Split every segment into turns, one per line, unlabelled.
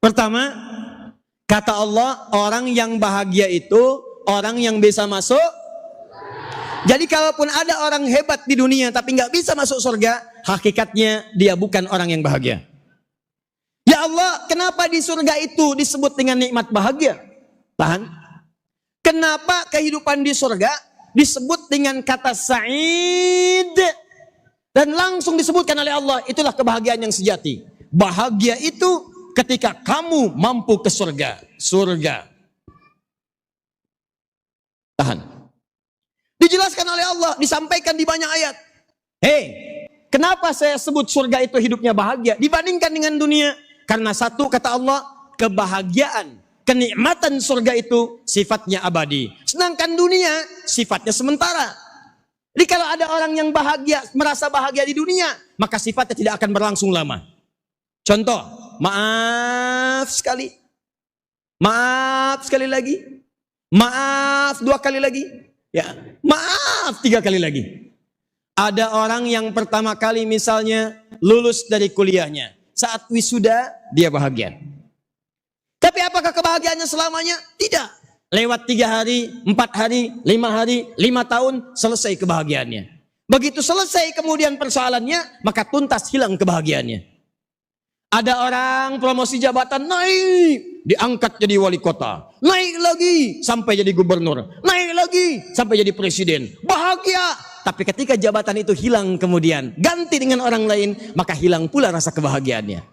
Pertama, kata Allah, orang yang bahagia itu orang yang bisa masuk. Jadi kalaupun ada orang hebat di dunia tapi nggak bisa masuk surga, hakikatnya dia bukan orang yang bahagia. Ya Allah, kenapa di surga itu disebut dengan nikmat bahagia? Tahan. Kenapa kehidupan di surga disebut dengan kata sa'id? Dan langsung disebutkan oleh Allah, itulah kebahagiaan yang sejati. Bahagia itu ketika kamu mampu ke surga. Surga. Tahan. Dijelaskan oleh Allah, disampaikan di banyak ayat. Hei, kenapa saya sebut surga itu hidupnya bahagia dibandingkan dengan dunia? Karena satu, kata Allah, kebahagiaan, kenikmatan surga itu sifatnya abadi. Sedangkan dunia sifatnya sementara. Jadi kalau ada orang yang bahagia, merasa bahagia di dunia, maka sifatnya tidak akan berlangsung lama. Contoh, maaf sekali. Maaf sekali lagi. Maaf 2 kali lagi. Ya, maaf 3 kali lagi. Ada orang yang pertama kali misalnya lulus dari kuliahnya. Saat wisuda dia bahagia. Tapi apakah kebahagiaannya selamanya? Tidak. Lewat 3 hari, 4 hari, 5 hari, 5 tahun, selesai kebahagiaannya. Begitu selesai kemudian persoalannya, maka tuntas hilang kebahagiaannya. Ada orang promosi jabatan naik, diangkat jadi wali kota. Naik lagi sampai jadi gubernur. Naik lagi sampai jadi presiden. Bahagia. Tapi ketika jabatan itu hilang kemudian, ganti dengan orang lain, maka hilang pula rasa kebahagiaannya.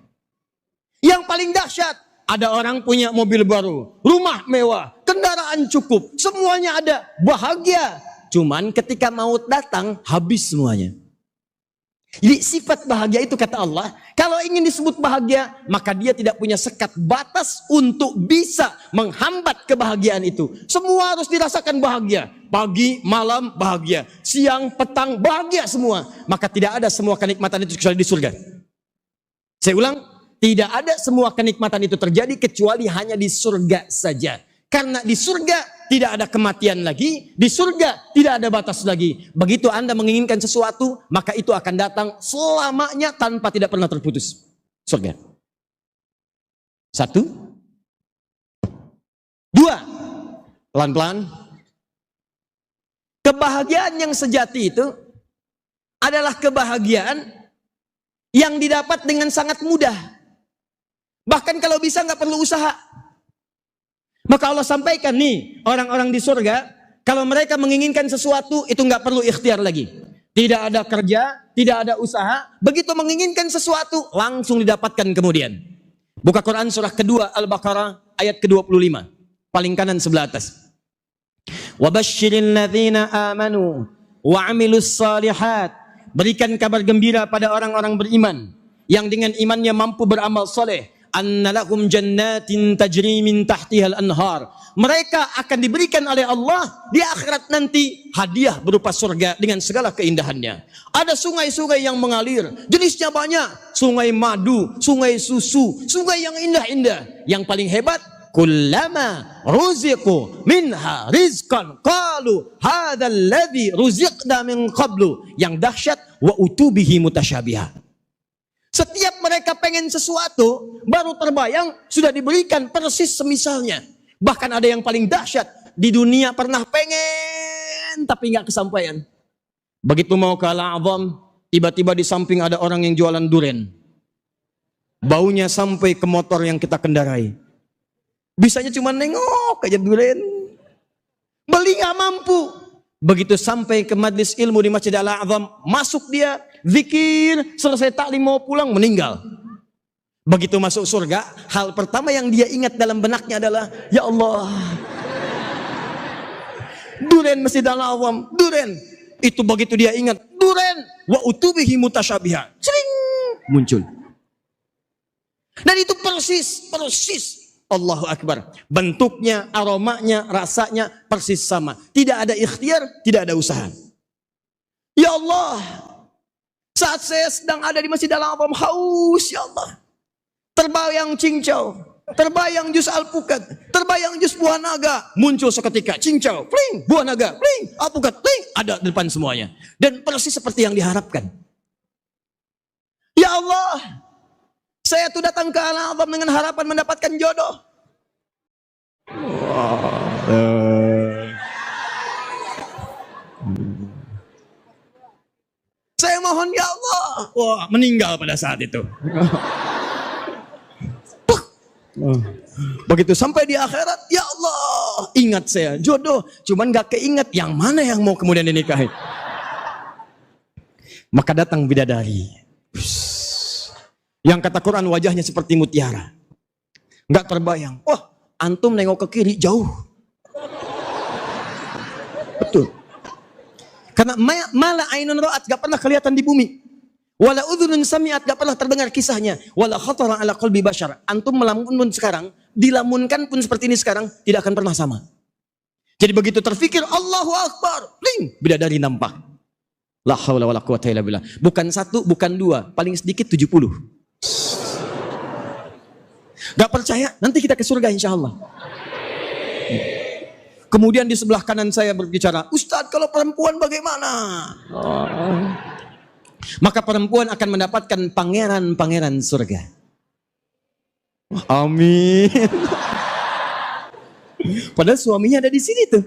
Yang paling dahsyat, ada orang punya mobil baru, rumah mewah, kendaraan cukup, semuanya ada, bahagia. Cuman ketika maut datang, habis semuanya. Jadi sifat bahagia itu kata Allah, kalau ingin disebut bahagia, maka dia tidak punya sekat batas untuk bisa menghambat kebahagiaan itu. Semua harus dirasakan bahagia. Pagi, malam bahagia. Siang, petang bahagia semua. Maka tidak ada semua kenikmatan itu kecuali di surga. Saya ulang, tidak ada semua kenikmatan itu terjadi kecuali hanya di surga saja. Karena di surga tidak ada kematian lagi, di surga tidak ada batas lagi. Begitu Anda menginginkan sesuatu, maka itu akan datang selamanya tanpa tidak pernah terputus. Surga. 1, 2, pelan-pelan. Kebahagiaan yang sejati itu adalah kebahagiaan yang didapat dengan sangat mudah. Bahkan kalau bisa nggak perlu usaha. Maka Allah sampaikan nih, orang-orang di surga, kalau mereka menginginkan sesuatu, itu nggak perlu ikhtiar lagi. Tidak ada kerja, tidak ada usaha. Begitu menginginkan sesuatu, langsung didapatkan kemudian. Buka Quran surah kedua, Al-Baqarah, ayat ke-25. Paling kanan sebelah atas. وَبَشِّرِ الَّذِينَ آمَنُوا وَعَمِلُوا الصَّالِحَاتِ. Berikan kabar gembira pada orang-orang beriman, yang dengan imannya mampu beramal soleh. Annalahum jannatin tajri min tahtihal anhar. Mereka akan diberikan oleh Allah di akhirat nanti hadiah berupa surga dengan segala keindahannya. Ada sungai-sungai yang mengalir, jenisnya banyak. Sungai madu, sungai susu, sungai yang indah-indah. Yang paling hebat, kullama ruziqu minha rizqan qalu hadzal ladzi ruziqna min qablu. Yang dahsyat, wa utubihi mutasyabiha. Setiap mereka pengen sesuatu, baru terbayang sudah diberikan persis semisalnya. Bahkan ada yang paling dahsyat, di dunia pernah pengen tapi nggak kesampaian. Begitu mau ke Al-A'zam, tiba-tiba di samping ada orang yang jualan duren. Baunya sampai ke motor yang kita kendarai. Bisanya cuma nengok aja duren. Beli nggak mampu. Begitu sampai ke majlis ilmu di Masjid Al-A'zam, masuk dia, zikir, selesai taklim mau pulang, meninggal. Begitu masuk surga, hal pertama yang dia ingat dalam benaknya adalah, ya Allah, duren Masjid Al-A'zam, duren. Itu begitu dia ingat, duren, wa utubihi mutasyabiha, sering muncul. Dan itu persis Allahu Akbar. Bentuknya, aromanya, rasanya persis sama. Tidak ada ikhtiar, tidak ada usaha. Ya Allah, Saat saya sedang ada di Masjid Al-Haram, haus ya Allah. Terbayang cincau, terbayang jus alpukat, terbayang jus buah naga. Muncul seketika cincau, pling, buah naga, pling, alpukat, pling, ada di depan semuanya. Dan persis seperti yang diharapkan. Ya Allah, saya tuh datang ke Al-Haram dengan harapan mendapatkan jodoh. Saya mohon ya Allah. Wah, meninggal pada saat itu. Begitu sampai di akhirat, ya Allah, ingat saya jodoh, cuman gak keinget yang mana yang mau kemudian dinikahi. Maka datang bidadari, yang kata Quran wajahnya seperti mutiara, gak terbayang. Wah, antum nengok ke kiri jauh, betul. Karena mala ainun ra'at, gak pernah kelihatan di bumi. Wala udhunun sami'at, gak pernah terdengar kisahnya. Wala khatara ala qalbi bashar. Antum melamun pun sekarang, dilamunkan pun seperti ini sekarang, tidak akan pernah sama. Jadi begitu terfikir Allahu Akbar, bling, bidadari nampak. La haula wala quwata illa billah. Bukan satu, bukan dua, paling sedikit 70. Gak percaya? Nanti kita ke surga insya Allah. Kemudian di sebelah kanan saya berbicara, Ustadz kalau perempuan bagaimana? Maka perempuan akan mendapatkan pangeran-pangeran surga. Amin. Padahal suaminya ada di sini tuh.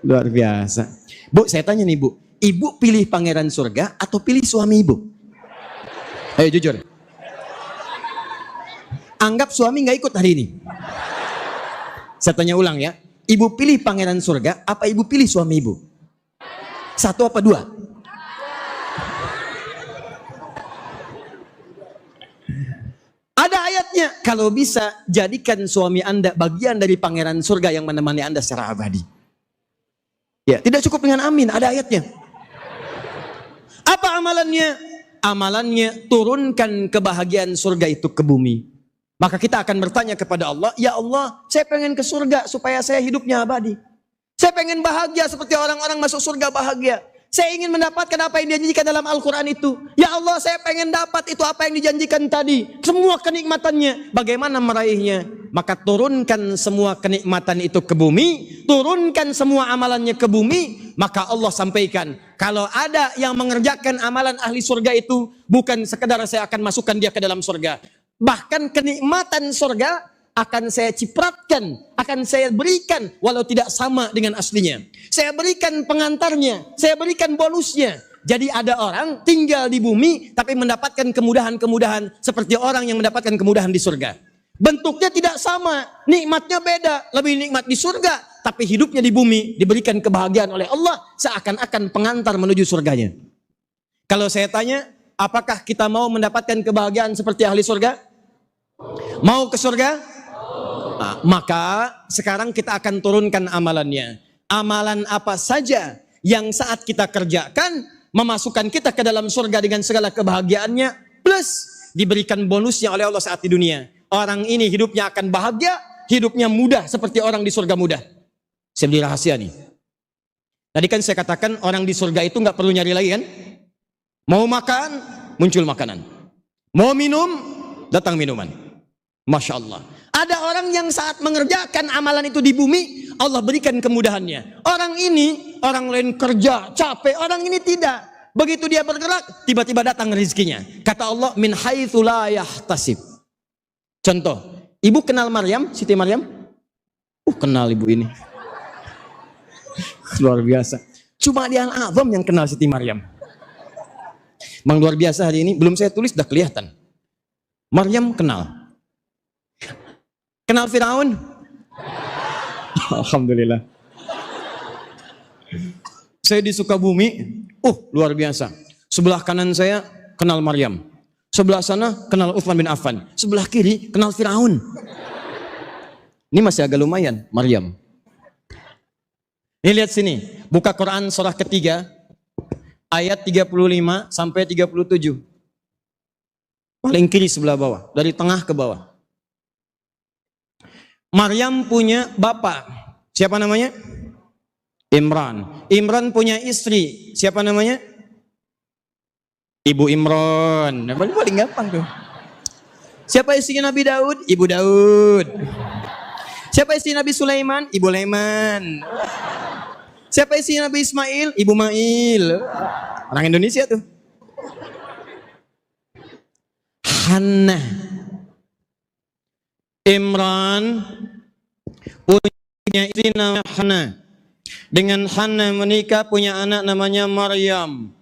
Luar biasa. Bu, saya tanya nih Bu, Ibu pilih pangeran surga atau pilih suami Ibu? Ayo jujur. Anggap suami nggak ikut hari ini. Saya tanya ulang ya, Ibu pilih pangeran surga apa Ibu pilih suami Ibu? Satu apa dua? Ada ayatnya, kalau bisa jadikan suami Anda bagian dari pangeran surga yang menemani Anda secara abadi. Ya, tidak cukup dengan amin, ada ayatnya. Apa amalannya? Amalannya turunkan kebahagiaan surga itu ke bumi. Maka kita akan bertanya kepada Allah, ya Allah, saya pengen ke surga supaya saya hidupnya abadi. Saya pengen bahagia seperti orang-orang masuk surga bahagia. Saya ingin mendapatkan apa yang dijanjikan dalam Al-Quran itu. Ya Allah, saya pengen dapat itu apa yang dijanjikan tadi. Semua kenikmatannya. Bagaimana meraihnya? Maka turunkan semua kenikmatan itu ke bumi. Turunkan semua amalannya ke bumi. Maka Allah sampaikan, kalau ada yang mengerjakan amalan ahli surga itu, bukan sekedar saya akan masukkan dia ke dalam surga. Bahkan kenikmatan surga akan saya cipratkan, akan saya berikan walau tidak sama dengan aslinya. Saya berikan pengantarnya, saya berikan bonusnya. Jadi ada orang tinggal di bumi tapi mendapatkan kemudahan-kemudahan seperti orang yang mendapatkan kemudahan di surga. Bentuknya tidak sama, nikmatnya beda, lebih nikmat di surga, tapi hidupnya di bumi diberikan kebahagiaan oleh Allah seakan-akan pengantar menuju surganya. Kalau saya tanya, apakah kita mau mendapatkan kebahagiaan seperti ahli surga? Mau ke surga? Nah, maka sekarang kita akan turunkan amalannya. Amalan apa saja yang saat kita kerjakan memasukkan kita ke dalam surga dengan segala kebahagiaannya, plus diberikan bonusnya oleh Allah saat di dunia. Orang ini hidupnya akan bahagia, hidupnya mudah seperti orang di surga mudah. Saya beri rahasia nih. Tadi kan saya katakan orang di surga itu nggak perlu nyari lagi kan? Mau makan, muncul makanan. Mau minum, datang minuman. Masya Allah. Ada orang yang saat mengerjakan amalan itu di bumi, Allah berikan kemudahannya. Orang ini, orang lain kerja, capek. Orang ini tidak. Begitu dia bergerak, tiba-tiba datang rezekinya. Kata Allah, min haitsu la yahtasib. Contoh, ibu kenal Maryam, Siti Maryam? Kenal ibu ini. Luar biasa. Cuma di Al-Azham yang kenal Siti Maryam. Memang luar biasa hari ini, belum saya tulis sudah kelihatan. Maryam kenal. Kenal Firaun? Alhamdulillah. Saya di Sukabumi, luar biasa. Sebelah kanan saya kenal Maryam. Sebelah sana kenal Utsman bin Affan. Sebelah kiri kenal Firaun. Ini masih agak lumayan, Maryam. Ini lihat sini, buka Quran surah ketiga, ayat 35 sampai 37. Paling kiri sebelah bawah, dari tengah ke bawah. Maryam punya bapak. Siapa namanya? Imran. Imran punya istri. Siapa namanya? Ibu Imran. Paling gampang tuh. Siapa istrinya Nabi Daud? Ibu Daud. Siapa istri Nabi Sulaiman? Ibu Leman. Siapa istri Nabi Ismail? Ibu Mail. Orang Indonesia tuh. Hannah. Imran punya istri namanya Hannah. Dengan Hannah menikah punya anak namanya Maryam.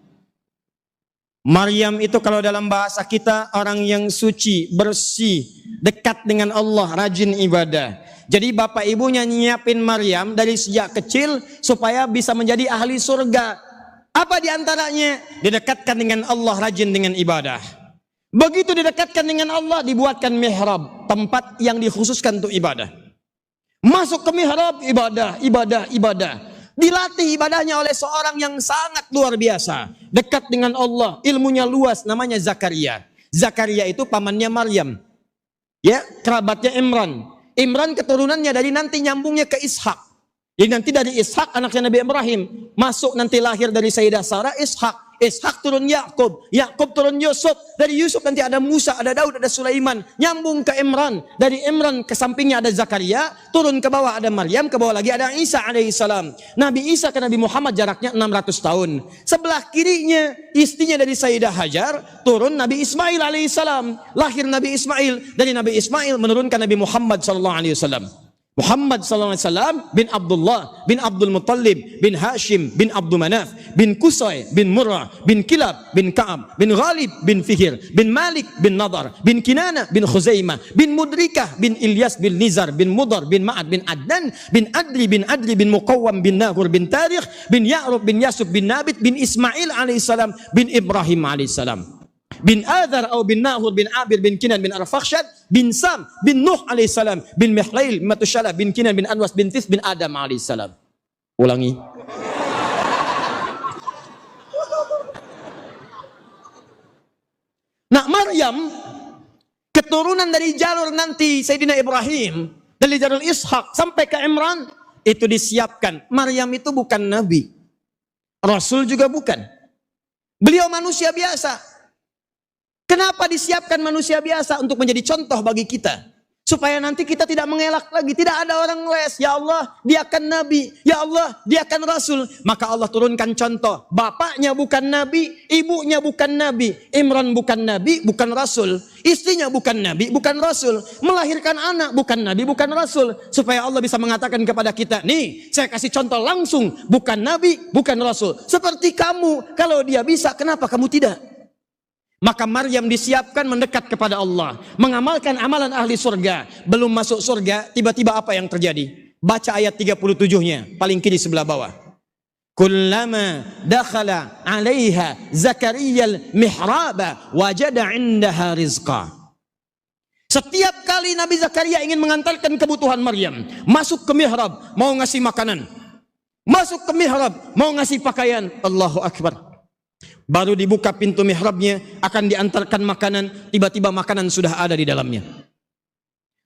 Maryam itu kalau dalam bahasa kita orang yang suci, bersih, dekat dengan Allah, rajin ibadah. Jadi bapak ibunya nyiapin Maryam dari sejak kecil supaya bisa menjadi ahli surga. Apa diantaranya? Didekatkan dengan Allah, rajin dengan ibadah. Begitu didekatkan dengan Allah, dibuatkan mihrab, tempat yang dikhususkan untuk ibadah. Masuk ke mihrab, ibadah. Dilatih ibadahnya oleh seorang yang sangat luar biasa. Dekat dengan Allah, ilmunya luas, namanya Zakaria. Zakaria itu pamannya Maryam. Ya, kerabatnya Imran. Imran keturunannya dari nanti nyambungnya ke Ishak. Jadi nanti dari Ishak anaknya Nabi Ibrahim. Masuk nanti lahir dari Sayyidah Sarah Ishak. Ishak turun Yakub, Yakub turun Yusuf, dari Yusuf nanti ada Musa, ada Daud, ada Sulaiman, nyambung ke Imran, dari Imran ke sampingnya ada Zakaria, turun ke bawah ada Maryam, ke bawah lagi ada Isa alaihissalam. Nabi Isa ke Nabi Muhammad jaraknya 600 tahun. Sebelah kirinya istrinya dari Sayyidah Hajar, turun Nabi Ismail alaihissalam, lahir Nabi Ismail, dari Nabi Ismail menurunkan Nabi Muhammad sallallahu alaihi wasallam. Muhammad SAW bin Abdullah bin Abdul Muttalib bin Hashim bin Abdul Manaf bin Qusay bin Murrah bin Kilab bin Ka'ab bin Ghalib bin Fihir bin Malik bin Nadar bin Kinana bin Khuzaimah bin Mudrikah bin Ilyas bin Nizar bin Mudar bin Ma'ad bin Adnan bin Adli bin Muqawwam bin Nahur bin Tarikh bin Ya'rub bin Yasub bin Nabit bin Ismail alaihissalam bin Ibrahim alaihissalam bin Adhar atau bin Nahur bin Abir bin Kinan bin Arfakhshad bin Sam bin Nuh alaihissalam bin Mihlail bin Matushalah bin Kinan bin Anwas bin Tis bin Adam alaihissalam. Ulangi. Nah, Maryam keturunan dari jalur nanti Sayyidina Ibrahim, dari jalur Ishak sampai ke Imran itu disiapkan. Maryam itu bukan nabi, rasul juga bukan. Beliau manusia biasa. Kenapa disiapkan manusia biasa? Untuk menjadi contoh bagi kita. Supaya nanti kita tidak mengelak lagi. Tidak ada orang les. Ya Allah, dia akan nabi. Ya Allah, dia akan rasul. Maka Allah turunkan contoh. Bapaknya bukan nabi, ibunya bukan nabi. Imran bukan nabi, bukan rasul. Istrinya bukan nabi, bukan rasul. Melahirkan anak bukan nabi, bukan rasul. Supaya Allah bisa mengatakan kepada kita, nih, saya kasih contoh langsung. Bukan nabi, bukan rasul. Seperti kamu. Kalau dia bisa, kenapa kamu tidak? Maka Maryam disiapkan mendekat kepada Allah, mengamalkan amalan ahli surga. Belum masuk surga, tiba-tiba apa yang terjadi? Baca ayat 37-nya, paling kiri sebelah bawah. Kullama dakhala 'alaiha Zakariyal mihraba wajada 'indaha rizqa. Setiap kali Nabi Zakaria ingin mengantarkan kebutuhan Maryam, masuk ke mihrab, mau ngasih makanan. Masuk ke mihrab, mau ngasih pakaian. Allahu Akbar. Baru dibuka pintu mihrabnya, akan diantarkan makanan, tiba-tiba makanan sudah ada di dalamnya.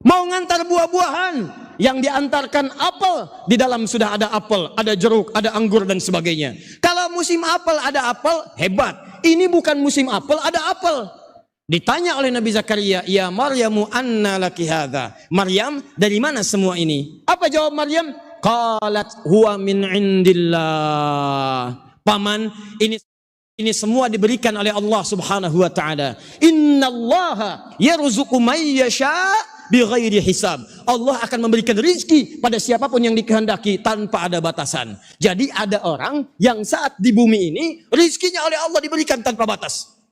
Mau ngantar buah-buahan, yang diantarkan apel, di dalam sudah ada apel, ada jeruk, ada anggur dan sebagainya. Kalau musim apel ada apel, hebat. Ini bukan musim apel, ada apel. Ditanya oleh Nabi Zakaria, ya Maryamu anna laki hadza. Maryam, dari mana semua ini? Apa jawab Maryam? Qalat huwa min indillah. Paman, ini semua diberikan oleh Allah Subhanahu wa taala. Innallaha yarzuqu may yasha bighairi hisab. Allah akan memberikan rizki pada siapapun yang dikehendaki tanpa ada batasan. Jadi ada orang yang saat di bumi ini rizkinya oleh Allah diberikan tanpa batas.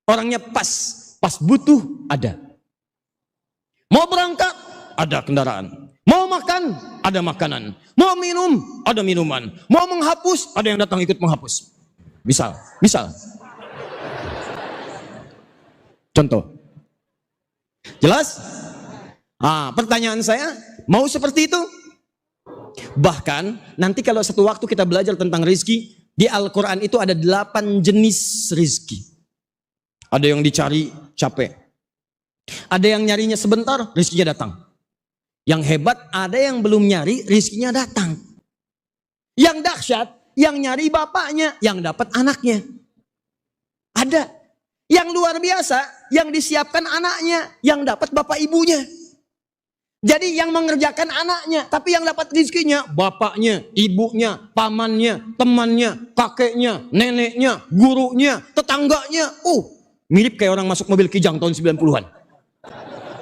Orangnya pas butuh ada. Mau berangkat ada kendaraan. Mau makan ada makanan. Mau minum ada minuman. Mau menghapus ada yang datang ikut menghapus. Misal. Contoh. Jelas? Pertanyaan saya, mau seperti itu? Bahkan, nanti kalau satu waktu kita belajar tentang rizki, di Al-Quran itu ada 8 jenis rizki. Ada yang dicari capek. Ada yang nyarinya sebentar, rizkinya datang. Yang hebat, ada yang belum nyari, rizkinya datang. Yang dahsyat, yang nyari bapaknya, yang dapat anaknya. Ada. Yang luar biasa, yang disiapkan anaknya, yang dapat bapak ibunya. Jadi yang mengerjakan anaknya, tapi yang dapat rezekinya bapaknya, ibunya, pamannya, temannya, kakeknya, neneknya, gurunya, tetangganya. Mirip kayak orang masuk mobil Kijang tahun 90-an.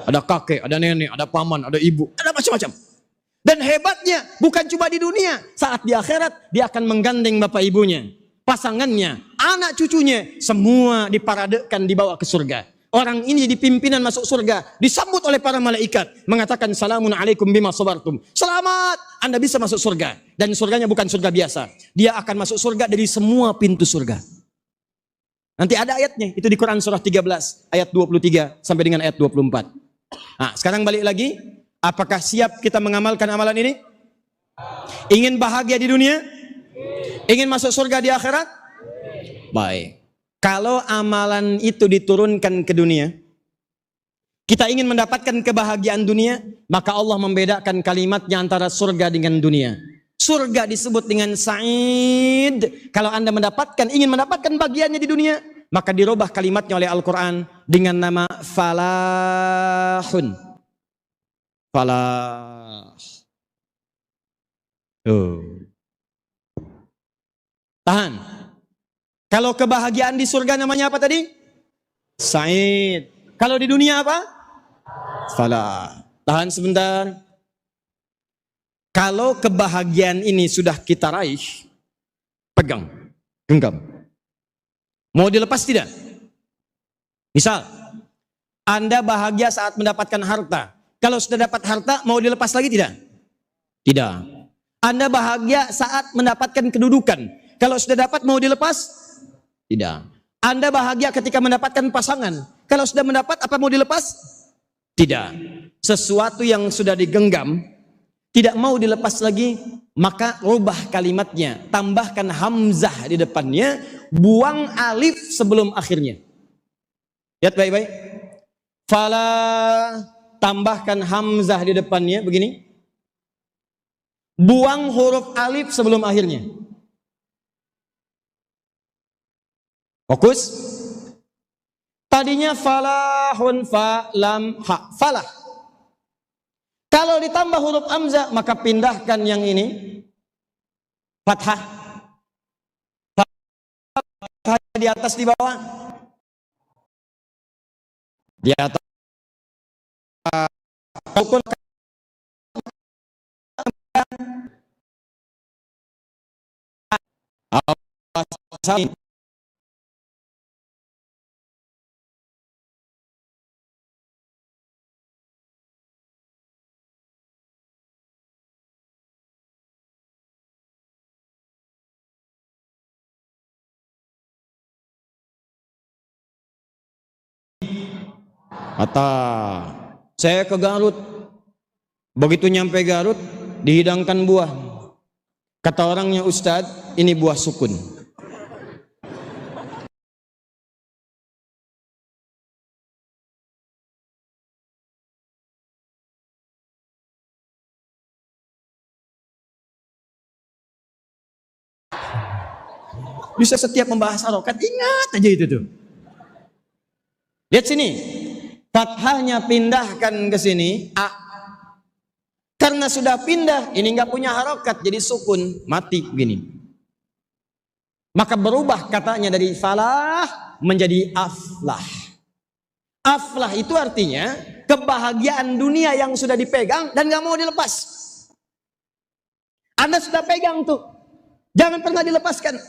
Ada kakek, ada nenek, ada paman, ada ibu, ada macam-macam. Dan hebatnya bukan cuma di dunia, saat di akhirat dia akan menggandeng bapak ibunya, pasangannya, anak cucunya, semua diparadekan dibawa ke surga. Orang ini di pimpinan masuk surga, disambut oleh para malaikat, mengatakan salamun alaikum bima sabartum. Selamat, Anda bisa masuk surga. Dan surganya bukan surga biasa. Dia akan masuk surga dari semua pintu surga. Nanti ada ayatnya, itu di Quran surah 13, ayat 23 sampai dengan ayat 24. Nah, sekarang balik lagi, apakah siap kita mengamalkan amalan ini? Ingin bahagia di dunia? Ingin masuk surga di akhirat? Baik. Kalau amalan itu diturunkan ke dunia, kita ingin mendapatkan kebahagiaan dunia, maka Allah membedakan kalimatnya antara surga dengan dunia. Surga disebut dengan sa'id. Kalau Anda ingin mendapatkan bagiannya di dunia, maka dirubah kalimatnya oleh Al-Quran dengan nama falahun. Falah. Tahan. Kalau kebahagiaan di surga namanya apa tadi? Sa'id. Kalau di dunia apa? Falah. Tahan sebentar. Kalau kebahagiaan ini sudah kita raih, pegang, genggam. Mau dilepas tidak? Misal, Anda bahagia saat mendapatkan harta. Kalau sudah dapat harta, mau dilepas lagi tidak? Tidak. Anda bahagia saat mendapatkan kedudukan. Kalau sudah dapat, mau dilepas? Tidak. Anda bahagia ketika mendapatkan pasangan. Kalau sudah mendapat, apa mau dilepas? Tidak. Sesuatu yang sudah digenggam, tidak mau dilepas lagi, maka rubah kalimatnya. Tambahkan hamzah di depannya, buang alif sebelum akhirnya. Lihat baik-baik. Fala, tambahkan hamzah di depannya, begini. Buang huruf alif sebelum akhirnya. Fokus. Tadinya falahun fa lam ha, falah. Kalau ditambah huruf hamzah, maka pindahkan yang ini fathah. Fathah di atas di bawah. Di atas sukun Kata saya ke Garut, begitu nyampe Garut dihidangkan buah. Kata orangnya, Ustadz, ini buah sukun. Bisa setiap membahas harokat, ingat aja itu tuh. Lihat sini, fathahnya pindahkan ke sini, a. Karena sudah pindah, ini nggak punya harokat, jadi sukun, mati begini. Maka berubah katanya dari falah menjadi aflah. Aflah itu artinya kebahagiaan dunia yang sudah dipegang dan nggak mau dilepas. Anda sudah pegang tuh, jangan pernah dilepaskan.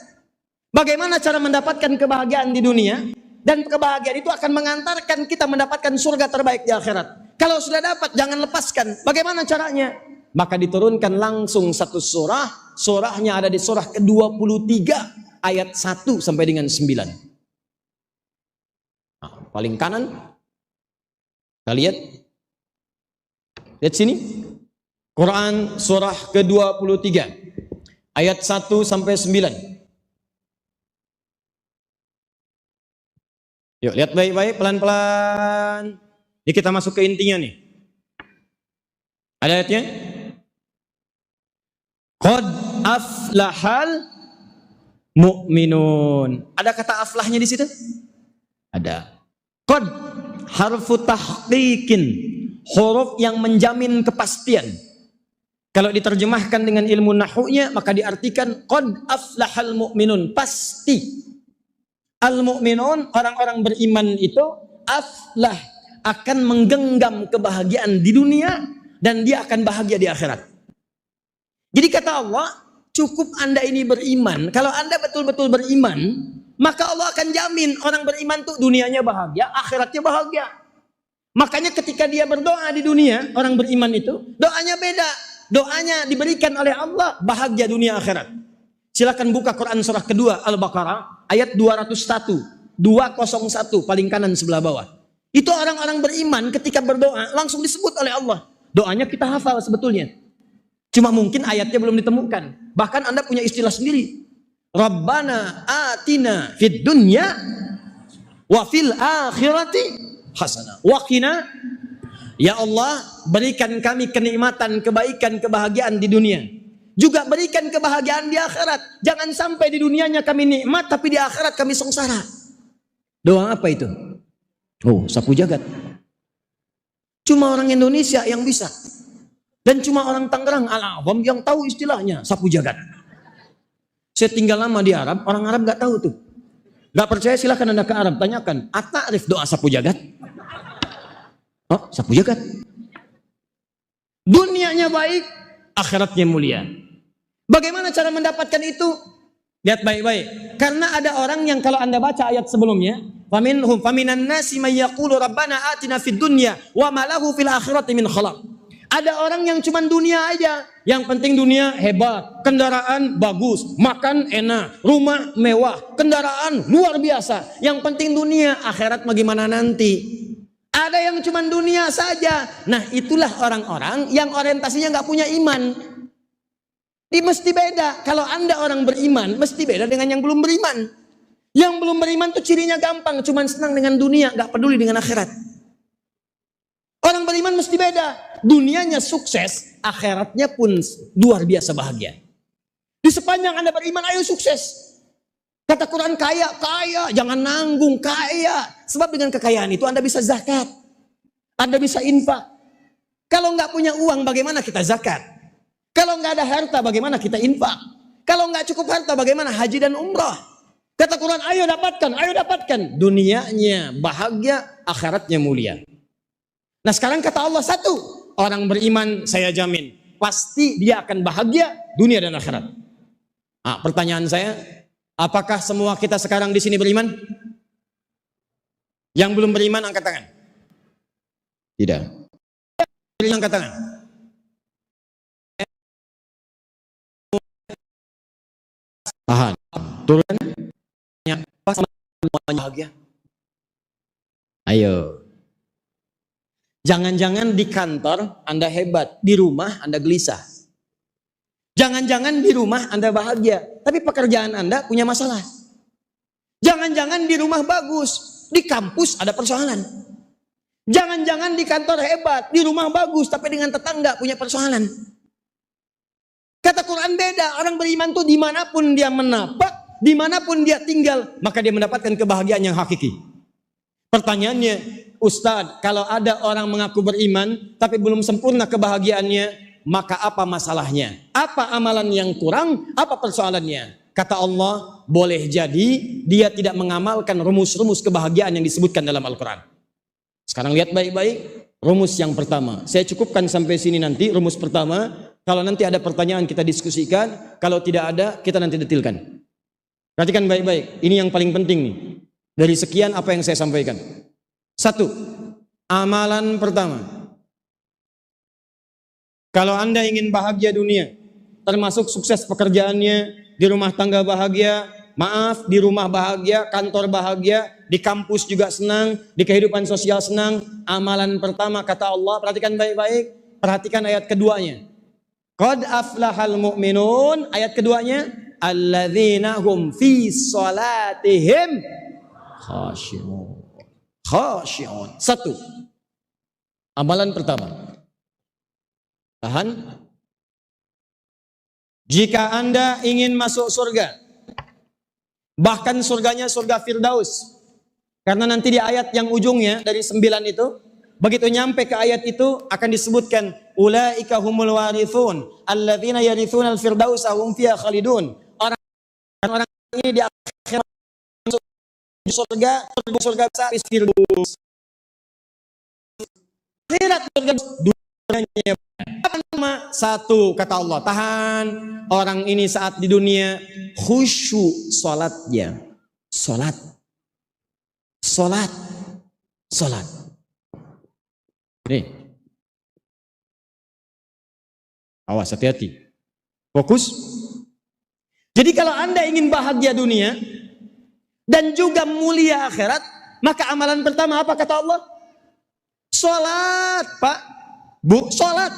Bagaimana cara mendapatkan kebahagiaan di dunia? Dan kebahagiaan itu akan mengantarkan kita mendapatkan surga terbaik di akhirat. Kalau sudah dapat, jangan lepaskan. Bagaimana caranya? Maka diturunkan langsung satu surah. Surahnya ada di surah ke-23 ayat 1 sampai dengan 9. Nah, paling kanan. Kita lihat. Lihat sini. Quran surah ke-23 ayat 1 sampai 9. Yuk lihat baik-baik, pelan-pelan. Ini kita masuk ke intinya nih. Ada ayatnya? Qad aflahal mu'minun. Ada kata aflahnya di situ? Ada. Qad harfu tahqiqin, huruf yang menjamin kepastian. Kalau diterjemahkan dengan ilmu nahwunya maka diartikan qad aflahal mu'minun, pasti. Al mu'minun, orang-orang beriman itu aflah, akan menggenggam kebahagiaan di dunia dan dia akan bahagia di akhirat. Jadi kata Allah, cukup Anda ini beriman. Kalau Anda betul-betul beriman, maka Allah akan jamin orang beriman tuh dunianya bahagia, akhiratnya bahagia. Makanya ketika dia berdoa di dunia, orang beriman itu doanya beda. Doanya diberikan oleh Allah bahagia dunia akhirat. Silakan buka Quran surah kedua Al-Baqarah ayat 201, 201 paling kanan sebelah bawah. Itu orang-orang beriman ketika berdoa langsung disebut oleh Allah. Doanya kita hafal sebetulnya. Cuma mungkin ayatnya belum ditemukan. Bahkan Anda punya istilah sendiri. Rabbana atina fid dunya wa fil akhirati hasanah wa qina, ya Allah berikan kami kenikmatan, kebaikan, kebahagiaan di dunia. Juga berikan kebahagiaan di akhirat. Jangan sampai di dunianya kami nikmat tapi di akhirat kami sengsara. Doa apa itu? Oh, sapu jagat. Cuma orang Indonesia yang bisa. Dan cuma orang Tangerang Al-Awam yang tahu istilahnya sapu jagat. Saya tinggal lama di Arab, orang Arab gak tahu tuh. Gak percaya silahkan Anda ke Arab, tanyakan. At-ta'rif doa sapu jagat? Oh, sapu jagat. Dunianya baik, akhiratnya mulia. Bagaimana cara mendapatkan itu? Lihat baik-baik. Karena ada orang yang kalau Anda baca ayat sebelumnya, faminan nasi may yaqulu rabbana atina fid dunya wa ma lahu fil akhirati min khalaq. Ada orang yang cuma dunia aja. Yang penting dunia hebat, kendaraan bagus, makan enak, rumah mewah, kendaraan luar biasa. Yang penting dunia, akhirat bagaimana nanti. Ada yang cuma dunia saja. Nah itulah orang-orang yang orientasinya nggak punya iman. Ini mesti beda. Kalau Anda orang beriman, mesti beda dengan yang belum beriman. Yang belum beriman tuh cirinya gampang, cuma senang dengan dunia, nggak peduli dengan akhirat. Orang beriman mesti beda. Dunianya sukses, akhiratnya pun luar biasa bahagia. Di sepanjang Anda beriman, ayo sukses. Kata Quran kaya, kaya, jangan nanggung, kaya. Sebab dengan kekayaan itu Anda bisa zakat. Anda bisa infak. Kalau nggak punya uang, bagaimana kita zakat? Kalau nggak ada harta, bagaimana kita infak? Kalau nggak cukup harta, bagaimana haji dan umrah? Kata Quran, ayo dapatkan, ayo dapatkan. Dunianya bahagia, akhiratnya mulia. Nah sekarang kata Allah satu, orang beriman saya jamin pasti dia akan bahagia dunia dan akhirat. Nah, pertanyaan saya, apakah semua kita sekarang di sini beriman? Yang belum beriman angkat tangan. Tidak. Angkat tangan. Tahan. Turun. Bahagia. Ayo. Jangan-jangan di kantor Anda hebat, di rumah Anda gelisah. Jangan-jangan di rumah Anda bahagia, tapi pekerjaan Anda punya masalah. Jangan-jangan di rumah bagus, di kampus ada persoalan. Jangan-jangan di kantor hebat, di rumah bagus, tapi dengan tetangga punya persoalan. Kata Quran beda, orang beriman tuh dimanapun dia menapak, dimanapun dia tinggal, maka dia mendapatkan kebahagiaan yang hakiki. Pertanyaannya, Ustadz, kalau ada orang mengaku beriman tapi belum sempurna kebahagiaannya, maka apa masalahnya? Apa amalan yang kurang? Apa persoalannya? Kata Allah, boleh jadi dia tidak mengamalkan rumus-rumus kebahagiaan yang disebutkan dalam Al-Quran. Sekarang lihat baik-baik, rumus yang pertama. Saya cukupkan sampai sini nanti, rumus pertama. Kalau nanti ada pertanyaan kita diskusikan, kalau tidak ada kita nanti detilkan. Perhatikan baik-baik, ini yang paling penting nih. Dari sekian apa yang saya sampaikan. Satu, amalan pertama. Kalau Anda ingin bahagia dunia, termasuk sukses pekerjaannya, di rumah tangga bahagia, maaf, di rumah bahagia, kantor bahagia, di kampus juga senang, di kehidupan sosial senang, amalan pertama kata Allah, perhatikan baik-baik, perhatikan ayat keduanya. Qad aflahal mu'minun, ayat keduanya, alladzina hum fi salatihim khashi'un. Khashi'un. Satu, amalan pertama. Tahan. Jika Anda ingin masuk surga, bahkan surganya surga Firdaus. Karena nanti di ayat yang ujungnya dari 9 itu, begitu nyampe ke ayat itu akan disebutkan ulaika humul warithun alladzina yarithuna al-firdausa hum fiha khalidun. Orang ini di akhirat masuk surga besar Firdaus. Akhirat surga dunianya. Nama satu kata Allah, tahan orang ini saat di dunia khusyuk salatnya. Salat. Nih. Awas, hati-hati. Fokus. Jadi kalau Anda ingin bahagia dunia dan juga mulia akhirat, maka amalan pertama apa kata Allah? Salat, Pak. Bu, salat.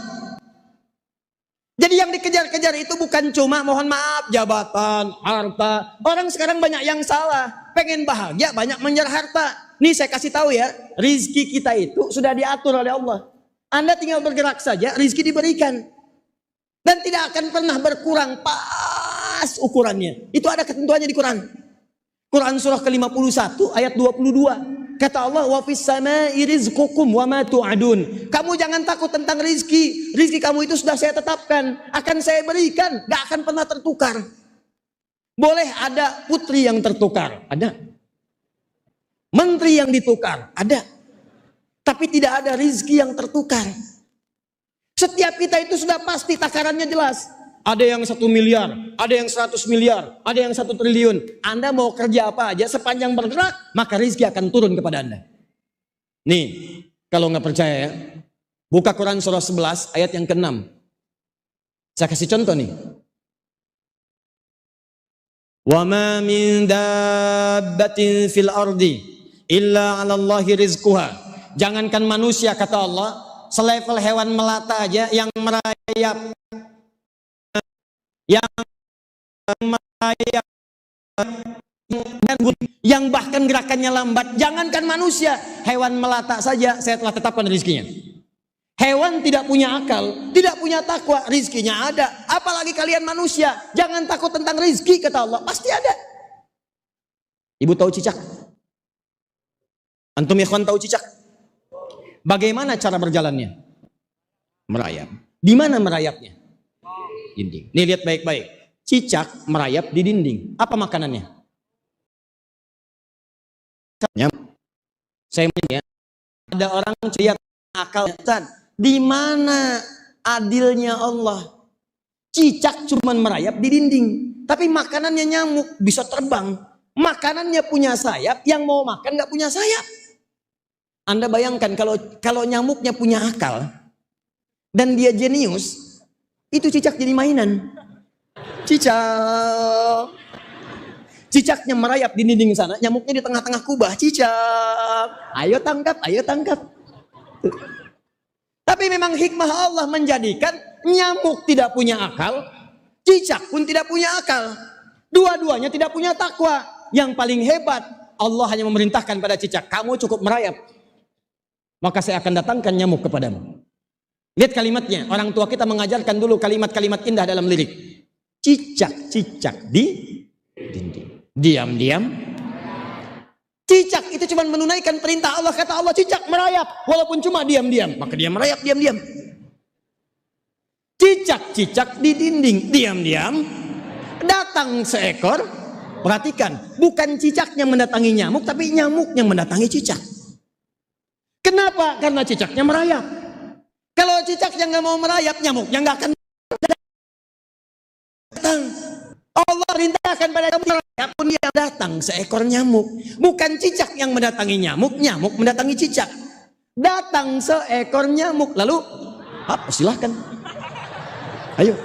Jadi yang dikejar-kejar itu bukan cuma mohon maaf jabatan, harta. Orang sekarang banyak yang salah. Pengen bahagia banyak mengejar harta. Nih saya kasih tahu ya, rizki kita itu sudah diatur oleh Allah. Anda tinggal bergerak saja, rizki diberikan. Dan tidak akan pernah berkurang pas ukurannya. Itu ada ketentuannya di Quran. Quran surah ke-51 ayat 22. Kata Allah, wa fis samai rizqukum wa ma tu'adun. Kamu jangan takut tentang rizki. Rizki kamu itu sudah saya tetapkan, akan saya berikan, gak akan pernah tertukar. Boleh ada putri yang tertukar, ada. Menteri yang ditukar, ada. Tapi tidak ada rizki yang tertukar. Setiap kita itu sudah pasti takarannya jelas. Ada yang 1 miliar, ada yang 100 miliar, ada yang 1 triliun. Anda mau kerja apa aja sepanjang bergerak, maka rizki akan turun kepada Anda. Nih, kalau nggak percaya ya, buka Quran surah 11 ayat yang ke-6. Saya kasih contoh nih. Wa ma min dabbatin fil ardi illa 'ala Allahi rizquha. Jangankan manusia kata Allah, selevel hewan melata aja yang merayap, yang bahkan gerakannya lambat. Jangankan manusia, hewan melata saja saya telah tetapkan rizkinya. Hewan tidak punya akal, tidak punya takwa, rizkinya ada. Apalagi kalian manusia, jangan takut tentang rizki kata Allah, pasti ada. Ibu tahu cicak? Antum ikhwan tahu cicak? Bagaimana cara berjalannya? Merayap. Di mana merayapnya? Dinding. Nih lihat baik-baik. Cicak merayap di dinding. Apa makanannya? Saya ya. Ada orang lihat akal. Di mana adilnya Allah? Cicak cuman merayap di dinding, tapi makanannya nyamuk bisa terbang. Makanannya punya sayap, yang mau makan nggak punya sayap. Anda bayangkan kalau nyamuknya punya akal dan dia jenius, itu cicak jadi mainan. Cicaknya merayap di dinding sana, nyamuknya di tengah-tengah kubah. Cicak, ayo tangkap, ayo tangkap. Tapi memang hikmah Allah menjadikan nyamuk tidak punya akal, cicak pun tidak punya akal. Dua-duanya tidak punya takwa. Yang paling hebat, Allah hanya memerintahkan pada cicak, kamu cukup merayap, maka saya akan datangkan nyamuk kepadamu. Lihat kalimatnya, orang tua kita mengajarkan dulu kalimat-kalimat indah dalam lirik. Cicak-cicak di dinding, diam-diam. Cicak itu cuma menunaikan perintah Allah. Kata Allah, cicak merayap walaupun cuma diam-diam, maka dia merayap diam-diam. Cicak-cicak di dinding, diam-diam. Datang seekor. Perhatikan, bukan cicaknya mendatangi nyamuk, tapi nyamuk yang mendatangi cicak. Kenapa? Karena cicaknya merayap. Kalau cicaknya nggak mau merayap, nyamuknya nggak akan datang. Allah perintahkan pada kamu merayap pun dia datang seekor nyamuk. Bukan cicak yang mendatangi nyamuk, nyamuk mendatangi cicak. Datang seekor nyamuk, lalu silahkan. Ayo.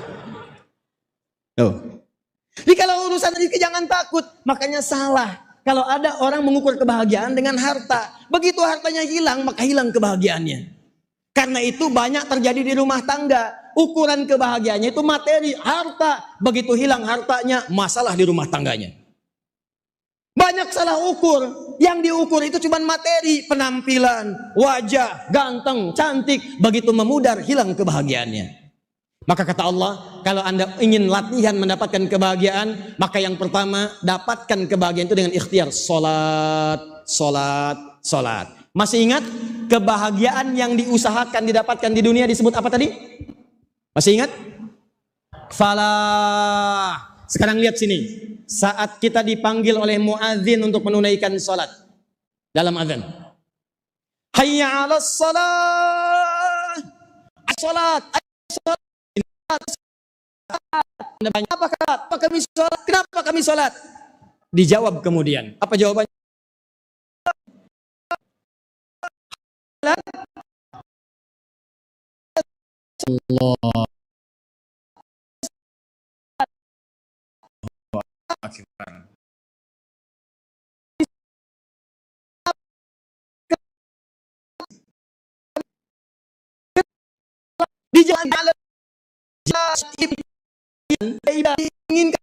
Jadi kalau urusan rezeki jangan takut. Makanya salah kalau ada orang mengukur kebahagiaan dengan harta. Begitu hartanya hilang, maka hilang kebahagiaannya. Karena itu banyak terjadi di rumah tangga. Ukuran kebahagiaannya itu materi, harta. Begitu hilang hartanya, masalah di rumah tangganya. Banyak salah ukur. Yang diukur itu cuma materi, penampilan, wajah, ganteng, cantik. Begitu memudar, hilang kebahagiaannya. Maka kata Allah, kalau Anda ingin latihan mendapatkan kebahagiaan, maka yang pertama, dapatkan kebahagiaan itu dengan ikhtiar. Salat, salat, salat. Masih ingat kebahagiaan yang diusahakan didapatkan di dunia disebut apa tadi? Masih ingat? Falah. Sekarang lihat sini. Saat kita dipanggil oleh muadzin untuk menunaikan salat dalam azan. Hayya 'alas salat. Salat. Apa kami sholat? Kenapa kami sholat? Dijawab kemudian. Apa jawabannya? Allah. Dijawab ingin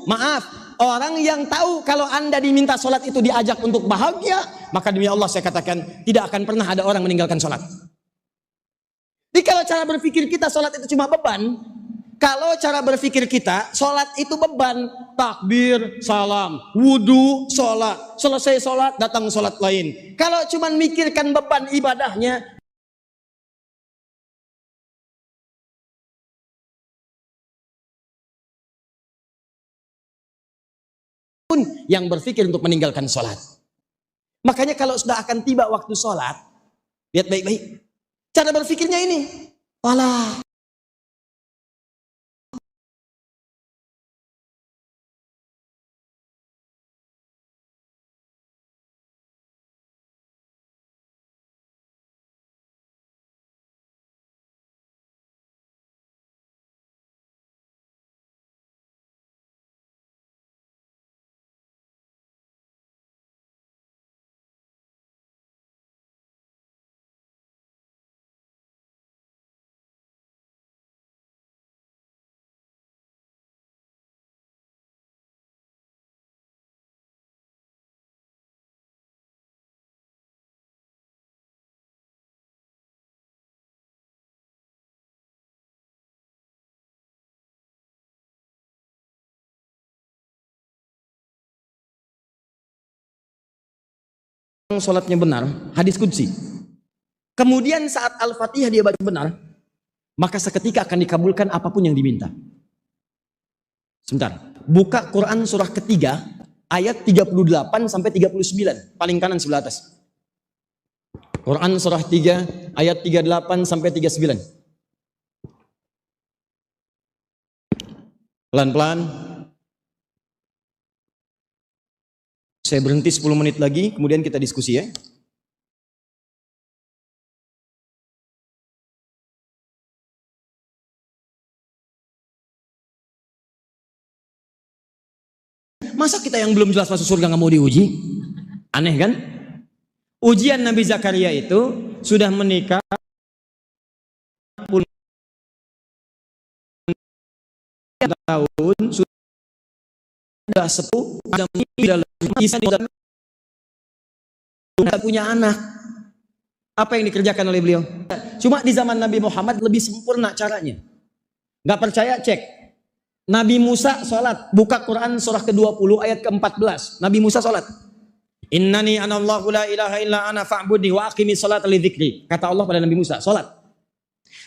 maaf, orang yang tahu kalau Anda diminta sholat itu diajak untuk bahagia, maka demi Allah saya katakan tidak akan pernah ada orang meninggalkan sholat. Jadi kalau cara berpikir kita sholat itu cuma beban, kalau cara berpikir kita sholat itu beban, takbir, salam, wudhu, sholat, selesai sholat datang sholat lain. Kalau cuma mikirkan beban ibadahnya, pun yang berpikir untuk meninggalkan sholat. Makanya kalau sudah akan tiba waktu sholat, lihat baik-baik. Cara berpikirnya ini, alah. Sholatnya benar, hadis qudsi. Kemudian saat Al-Fatihah dia baca benar, maka seketika akan dikabulkan apapun yang diminta. Sebentar, buka Quran surah ketiga ayat 38 sampai 39, paling kanan sebelah atas. Quran surah 3 ayat 38 sampai 39. Pelan-pelan. Saya berhenti 10 menit lagi, kemudian kita diskusi ya. Masa kita yang belum jelas masuk surga nggak mau diuji? Aneh kan? Ujian Nabi Zakaria itu sudah menikah tahun, sudah sepuh, sudah punya anak. Apa yang dikerjakan oleh beliau? Cuma di zaman Nabi Muhammad lebih sempurna caranya. Gak percaya, cek. Nabi Musa sholat, buka Quran surah ke-20 ayat ke-14. Nabi Musa sholat. Innani anallahu la ilaha illa ana fa'budni wa aqimi sholat li dzikri. Kata Allah pada Nabi Musa, sholat.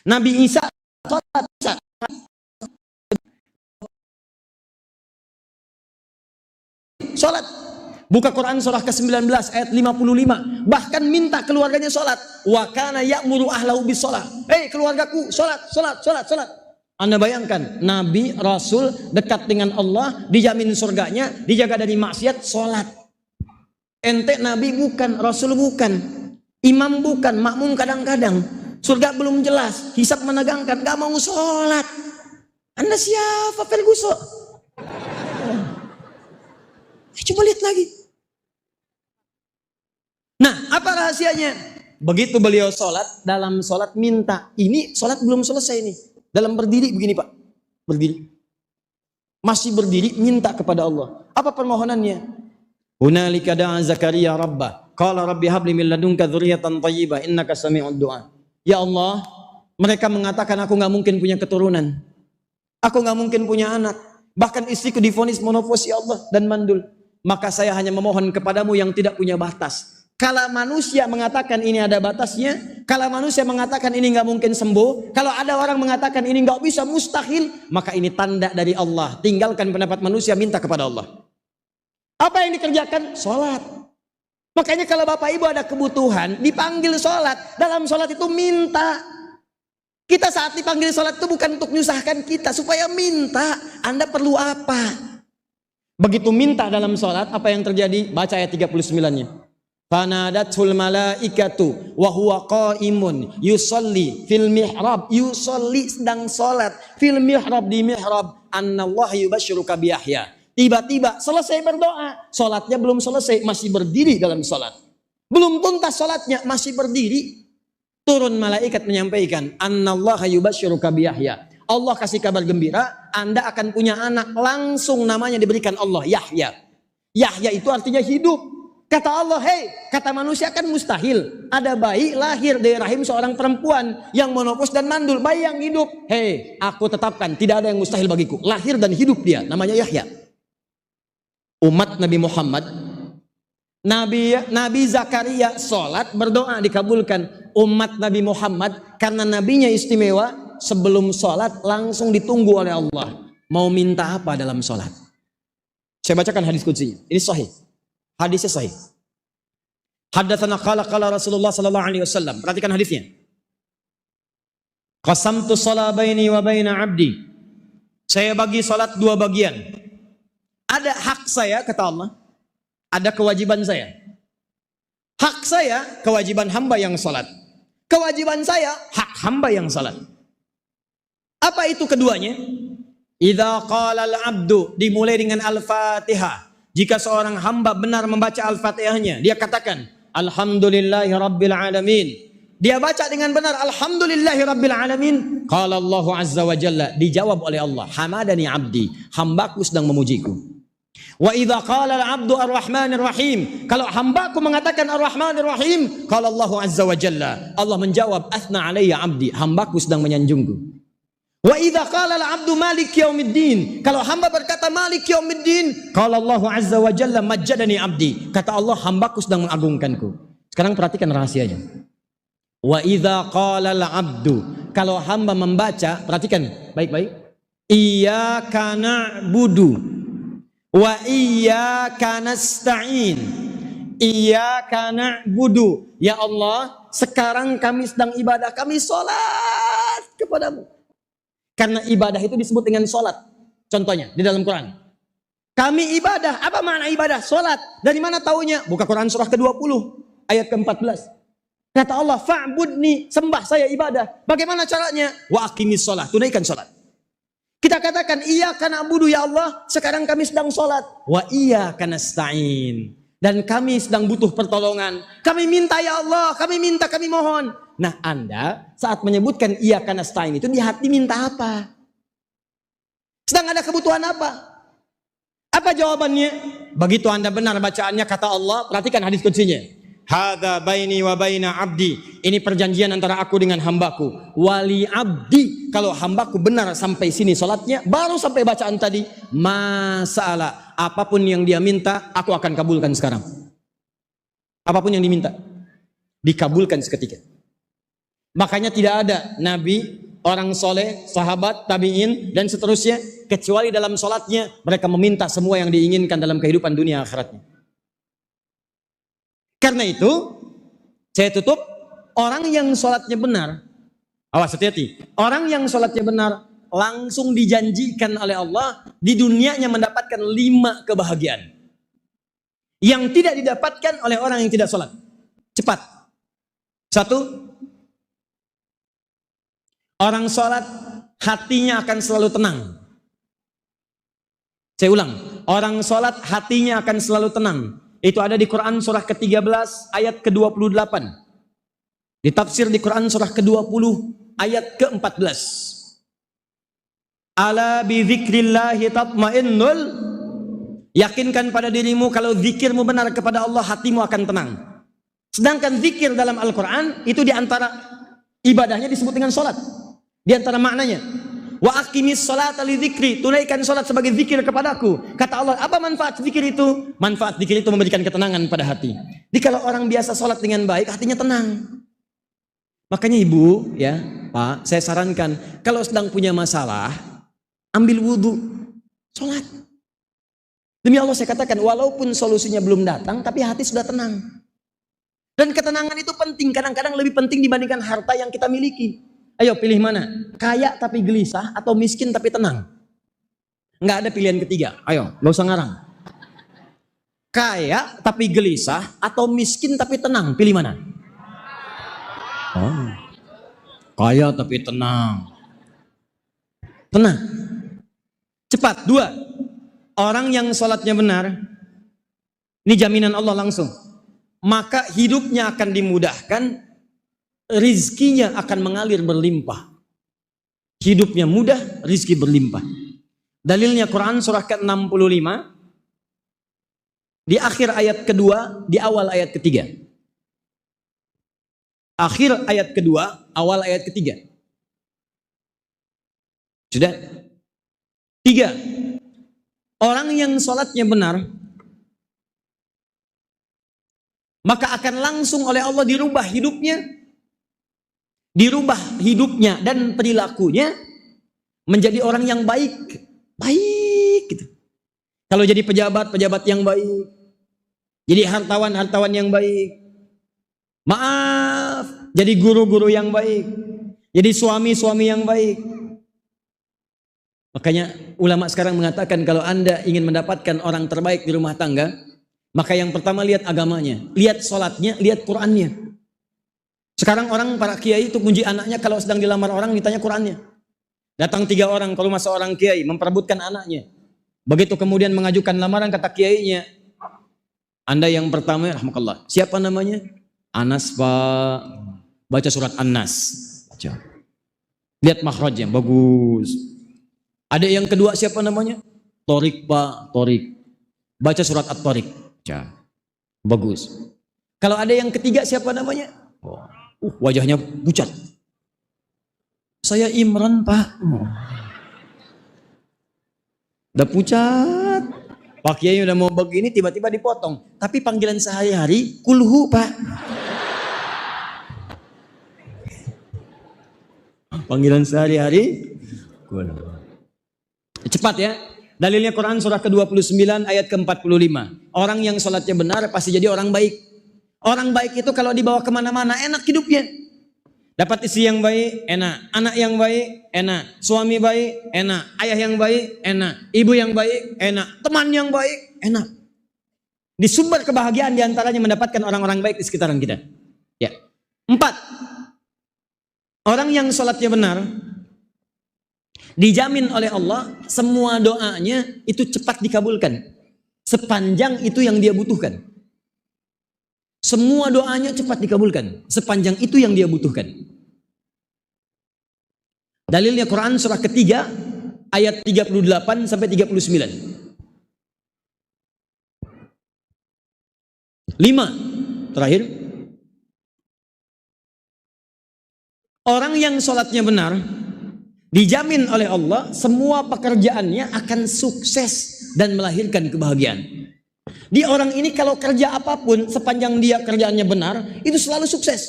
Nabi Isa sholat. Sholat. Buka Quran surah ke-19 ayat 55. Bahkan minta keluarganya sholat. Wa kana ya'muru ahlahu bis sholat. Hei keluargaku, sholat, sholat, sholat, sholat. Anda bayangkan, Nabi, Rasul, dekat dengan Allah, dijamin surganya, dijaga dari maksiat, sholat. Ente Nabi bukan, Rasul bukan, imam bukan, makmum kadang-kadang. Surga belum jelas, hisab menegangkan, gak mau sholat. Anda siapa Ferguson? Coba lihat lagi. Nah, apa rahasianya? begitu beliau sholat, dalam sholat minta. Ini sholat belum selesai nih. Dalam berdiri begini Pak. Berdiri. Masih berdiri minta kepada Allah. Apa permohonannya? Hunalika da'a Zakaria rabbah. Qala rabbi habli min ladunka dzurriyyatan thayyibah innaka sami'ud du'a. Ya Allah, mereka mengatakan aku nggak mungkin punya keturunan. Aku nggak mungkin punya anak. Bahkan istriku divonis menopause ya Allah dan mandul. Maka saya hanya memohon kepadamu yang tidak punya batas. Kalau manusia mengatakan ini ada batasnya, kalau manusia mengatakan ini nggak mungkin sembuh, kalau ada orang mengatakan ini nggak bisa, mustahil, maka ini tanda dari Allah. Tinggalkan pendapat manusia, minta kepada Allah. Apa yang dikerjakan? Sholat. Makanya kalau Bapak Ibu ada kebutuhan, dipanggil sholat. Dalam sholat itu minta. Kita saat dipanggil sholat itu bukan untuk menyusahkan kita, supaya minta. Anda perlu apa? Begitu minta dalam sholat, apa yang terjadi? Baca ayat 39-nya. Fanadatul malaikatu wa huwa qaimun yusalli fil mihrab. Yusalli sedang sholat fil mihrab, di mihrab. Annallaha yubasyiruka bi Yahya. Tiba-tiba selesai berdoa, sholatnya belum selesai, masih berdiri dalam sholat. Belum tuntas sholatnya, masih berdiri. Turun malaikat menyampaikan, Annallaha yubasyiruka bi Yahya. Allah kasih kabar gembira, Anda akan punya anak. Langsung namanya diberikan Allah, Yahya. Yahya itu artinya hidup. Kata Allah, hei, kata manusia kan mustahil. Ada bayi lahir dari rahim seorang perempuan yang monopause dan mandul, bayi yang hidup. Hei, aku tetapkan tidak ada yang mustahil bagiku. Lahir dan hidup dia, namanya Yahya. Umat Nabi Muhammad, Nabi Zakaria sholat berdoa dikabulkan. Umat Nabi Muhammad karena nabinya istimewa, sebelum sholat langsung ditunggu oleh Allah. Mau minta apa dalam sholat? Saya bacakan hadis qudsi. Ini sahih. Hadisnya sahih. Haddatsana qala Rasulullah sallallahu alaihi wasallam. Perhatikan hadisnya. Qasamtu shalah baini wa baina 'abdi. Saya bagi salat dua bagian. Ada hak saya kata Allah, ada kewajiban saya. Hak saya kewajiban hamba yang salat. Kewajiban saya hak hamba yang salat. Apa itu keduanya? Idza qala al-'abdu, dimulai dengan Al-Fatihah. Jika seorang hamba benar membaca Al-Fatihahnya, dia katakan Alhamdulillahi Rabbil Alamin. Dia baca dengan benar Alhamdulillahi Rabbil Alamin. Qala Allahu Azza wa Jalla, dijawab oleh Allah, Hamadani abdi, hambaku sedang memujiku. Wa idza qala al-'abdu ar-Rahmanir Rahim, kalau hambaku mengatakan ar-Rahmanir Rahim, qala Allahu Azza wa Jalla, Allah menjawab athna alayya abdi, hambaku sedang menyanjungku. Wa idza qala al-'abdu malik yaumiddin, kalau hamba berkata malik yaumiddin, qala Allahu Azza wa Jalla majjadani abdi, kata Allah hambaku sedang mengagungkanku. Sekarang perhatikan rahasianya. Wa idza qala al-'abdu, kalau hamba membaca, perhatikan baik-baik, iyyaka na'budu wa iyyaka nasta'in. Iyyaka na'budu, ya Allah, sekarang kami sedang ibadah, kami salat kepadamu. Karena ibadah itu disebut dengan sholat. Contohnya di dalam Quran. Kami ibadah. Apa makna ibadah? Sholat. Dari mana taunya? Buka Quran surah ke-20. Ayat ke-14. Kata Allah, fa'budni, sembah saya ibadah. Bagaimana caranya? Wa aqimis sholat. Tunaikan sholat. Kita katakan, iyyaka na'budu ya Allah. Sekarang kami sedang sholat. Wa iyyaka nasta'in. Dan kami sedang butuh pertolongan. Kami minta ya Allah. Kami minta, kami mohon. Nah, Anda saat menyebutkan iyyaka nasta'in itu di hati minta apa? Sedang ada kebutuhan apa? Apa jawabannya? Begitu Anda benar bacaannya, kata Allah, perhatikan hadis qudshinya. Hadza baini wa baina abdi. Ini perjanjian antara aku dengan hambaku. Wali abdi, kalau hambaku benar sampai sini salatnya, baru sampai bacaan tadi, masalah apapun yang dia minta, aku akan kabulkan sekarang. Apapun yang diminta, dikabulkan seketika. Makanya tidak ada nabi, orang soleh, sahabat, tabi'in, dan seterusnya, kecuali dalam sholatnya mereka meminta semua yang diinginkan dalam kehidupan dunia akhiratnya. Karena itu, saya tutup, orang yang sholatnya benar, awas hati-hati, orang yang sholatnya benar, langsung dijanjikan oleh Allah, di dunianya mendapatkan 5 kebahagiaan. Yang tidak didapatkan oleh orang yang tidak sholat. Cepat. 1, orang sholat hatinya akan selalu tenang. Saya ulang, orang sholat hatinya akan selalu tenang. Itu ada di Quran surah ke-13 ayat ke-28. Ditafsir di Quran surah ke-20 ayat ke-14. Ala bi dzikrillahi tatmainnul, yakinkan pada dirimu kalau zikirmu benar kepada Allah, hatimu akan tenang. Sedangkan zikir dalam Al-Quran itu diantara ibadahnya disebut dengan sholat. Diantara maknanya, wa aqimis sholata li dzikri, tunaikan sholat sebagai zikir kepadaku. Kata Allah, apa manfaat zikir itu? Manfaat zikir itu memberikan ketenangan pada hati. Jadi kalau orang biasa sholat dengan baik, hatinya tenang. Makanya ibu, ya Pak, saya sarankan kalau sedang punya masalah, ambil wudhu, sholat. Demi Allah saya katakan, walaupun solusinya belum datang, tapi hati sudah tenang. Dan ketenangan itu penting, kadang-kadang lebih penting dibandingkan harta yang kita miliki. Ayo pilih mana? Kaya tapi gelisah atau miskin tapi tenang? Nggak ada pilihan ketiga. Ayo, nggak usah ngarang. Kaya tapi gelisah atau miskin tapi tenang? Pilih mana? Oh, kaya tapi tenang. Tenang. Cepat, 2. Orang yang sholatnya benar, ini jaminan Allah langsung. Maka hidupnya akan dimudahkan, rizkinya akan mengalir berlimpah. Hidupnya mudah, rizki berlimpah. Dalilnya Quran surah ke-65, di akhir ayat kedua, di awal ayat ketiga. Akhir ayat kedua, awal ayat ketiga. Sudah? 3. Orang yang sholatnya benar, maka akan langsung oleh Allah dirubah hidupnya. Dirubah hidupnya dan perilakunya menjadi orang yang baik. Baik gitu. Kalau jadi pejabat, pejabat yang baik. Jadi hartawan, hartawan yang baik. Maaf, jadi guru-guru yang baik. Jadi suami-suami yang baik. Makanya ulama sekarang mengatakan kalau Anda ingin mendapatkan orang terbaik di rumah tangga, maka yang pertama lihat agamanya, lihat sholatnya, lihat Qurannya. Sekarang orang para kiai itu kunci anaknya kalau sedang dilamar orang ditanya Qurannya. Datang 3 orang ke rumah seorang kiai memperebutkan anaknya. Begitu kemudian mengajukan lamaran, kata kiainya, Anda yang pertama, rahmatullah, siapa namanya? Anas Pak. Baca surat An-Nas. Baca. Lihat makhrajnya, bagus. Ada yang kedua, siapa namanya? Torik Pak, Torik. Baca surat At-Torik. Baca. Bagus. Kalau ada yang ketiga, siapa namanya? Wajahnya pucat. Saya Imran Pak. Udah pucat. Pak Kiai udah mau begini, tiba-tiba dipotong. Tapi panggilan sehari-hari, kulhu Pak. Panggilan sehari-hari, kulhu. Cepat ya. Dalilnya Quran surah ke-29 ayat ke-45. Orang yang sholatnya benar pasti jadi orang baik. Orang baik itu kalau dibawa kemana-mana enak hidupnya. Dapat istri yang baik, enak. Anak yang baik, enak. Suami baik, enak. Ayah yang baik, enak. Ibu yang baik, enak. Teman yang baik, enak. Di sumber kebahagiaan diantaranya mendapatkan orang-orang baik di sekitaran kita. Ya. 4. Orang yang sholatnya benar, dijamin oleh Allah semua doanya itu cepat dikabulkan. Sepanjang itu yang dia butuhkan. Semua doanya cepat dikabulkan. Sepanjang itu yang dia butuhkan. Dalilnya Quran surah ketiga ayat 38 sampai 39. 5. Terakhir. Orang yang sholatnya benar, dijamin oleh Allah semua pekerjaannya akan sukses dan melahirkan kebahagiaan. Di orang ini kalau kerja apapun sepanjang dia kerjaannya benar itu selalu sukses.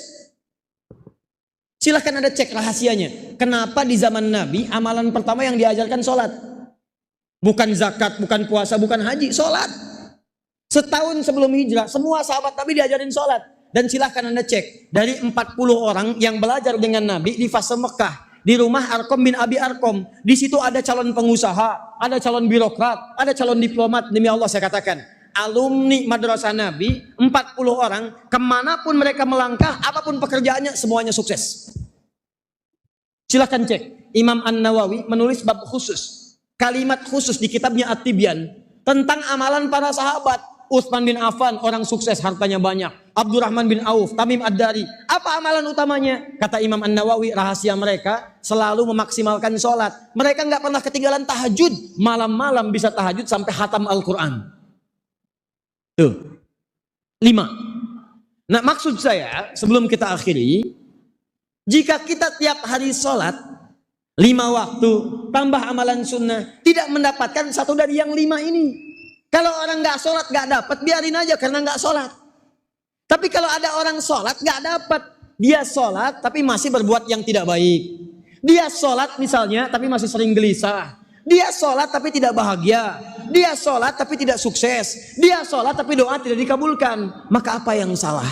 Silahkan Anda cek rahasianya. Kenapa di zaman Nabi amalan pertama yang diajarkan sholat? Bukan zakat, bukan puasa, bukan haji, sholat. Setahun sebelum hijrah semua sahabat Nabi diajarin sholat. Dan silahkan Anda cek dari 40 orang yang belajar dengan Nabi di fase Mekah, di rumah Arkom bin Abi Arkom, di situ ada calon pengusaha, ada calon birokrat, ada calon diplomat. Demi Allah saya katakan, alumni madrasah Nabi 40 orang, kemanapun mereka melangkah, apapun pekerjaannya, semuanya sukses. Silahkan cek. Imam An-Nawawi menulis bab khusus, kalimat khusus di kitabnya At-Tibyan tentang amalan para sahabat. Utsman bin Affan orang sukses, hartanya banyak. Abdurrahman bin Auf, Tamim Ad-Dari. Apa amalan utamanya? Kata Imam An-Nawawi, rahasia mereka selalu memaksimalkan sholat. Mereka nggak pernah ketinggalan tahajud. Malam-malam bisa tahajud sampai khatam Al-Quran. Tuh. 5. Nah, maksud saya, sebelum kita akhiri, jika kita tiap hari sholat 5 waktu, tambah amalan sunnah, tidak mendapatkan satu dari yang 5 ini. Kalau orang nggak sholat nggak dapat, biarin aja karena nggak sholat. Tapi kalau ada orang sholat nggak dapat, dia sholat tapi masih berbuat yang tidak baik. Dia sholat misalnya tapi masih sering gelisah. Dia sholat tapi tidak bahagia. Dia sholat tapi tidak sukses. Dia sholat tapi doa tidak dikabulkan. Maka apa yang salah?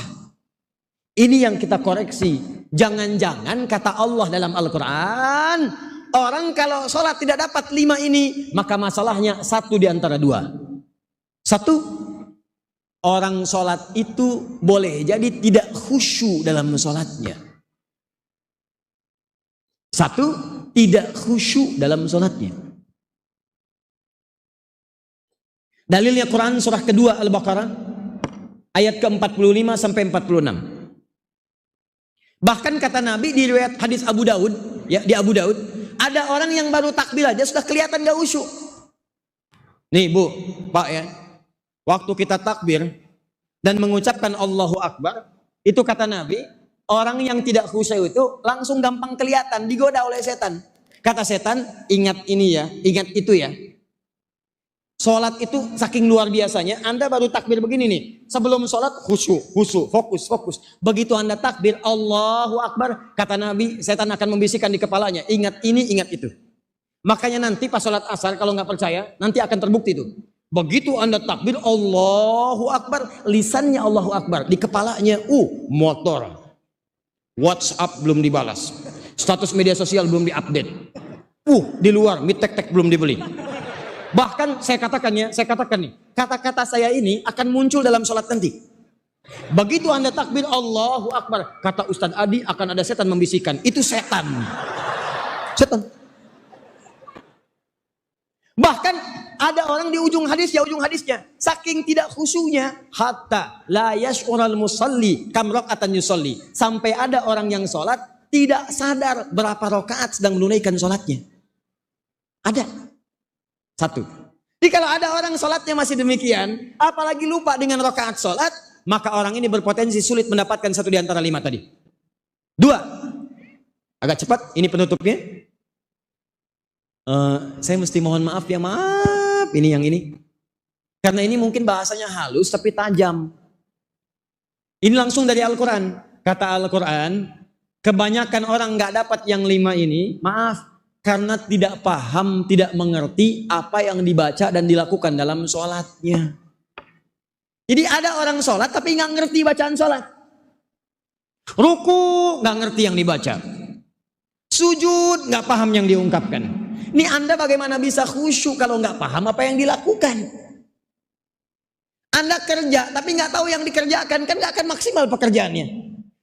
Ini yang kita koreksi. Jangan-jangan kata Allah dalam Al-Quran, orang kalau sholat tidak dapat 5 ini, maka masalahnya satu di antara 2. Satu, orang sholat itu boleh jadi tidak khusyuk dalam sholatnya. Satu, tidak khusyuk dalam sholatnya. Dalilnya Quran surah kedua Al-Baqarah ayat ke-45 sampai 46. Bahkan kata Nabi di riwayat hadis Abu Daud, ya di Abu Daud, ada orang yang baru takbir aja sudah kelihatan gak khusyuk. Nih Bu, Pak ya. Waktu kita takbir dan mengucapkan Allahu Akbar, itu kata Nabi, orang yang tidak khusyuk itu langsung gampang kelihatan, digoda oleh setan. Kata setan, ingat ini ya, ingat itu ya. Sholat itu saking luar biasanya, Anda baru takbir begini nih. Sebelum sholat khusyuk, fokus. Begitu Anda takbir Allahu Akbar, kata Nabi, setan akan membisikkan di kepalanya, ingat ini, ingat itu. Makanya nanti pas sholat asar, kalau nggak percaya, nanti akan terbukti itu. Begitu Anda takbir Allahu Akbar, lisannya Allahu Akbar, di kepalanya motor, WhatsApp belum dibalas, status media sosial belum diupdate, di luar mie tek-tek belum dibeli. Bahkan saya katakan nih, kata-kata saya ini akan muncul dalam sholat nanti. Begitu Anda takbir Allahu Akbar, kata Ustadz Adi, akan ada setan membisikkan, itu setan. Bahkan ada orang di ujung hadisnya, saking tidak khusyuknya, hatta la yash'ural musalli kam raqatan yusalli, sampai ada orang yang sholat tidak sadar berapa rakaat sedang menunaikan sholatnya. Ada. 1. Jadi kalau ada orang sholatnya masih demikian, apalagi lupa dengan rakaat sholat, maka orang ini berpotensi sulit mendapatkan satu di antara 5 tadi. 2. Agak cepat, ini penutupnya. Saya mesti mohon maaf ya, maaf ini yang ini. Karena ini mungkin bahasanya halus tapi tajam. Ini langsung dari Al-Quran. Kata Al-Quran, kebanyakan orang nggak dapat yang 5 ini, maaf, karena tidak paham, tidak mengerti apa yang dibaca dan dilakukan dalam sholatnya. Jadi ada orang sholat tapi nggak ngerti bacaan sholat. Ruku nggak ngerti yang dibaca. Sujud nggak paham yang diungkapkan. Ini Anda bagaimana bisa khusyuk kalau nggak paham apa yang dilakukan? Anda kerja tapi nggak tahu yang dikerjakan, kan nggak akan maksimal pekerjaannya.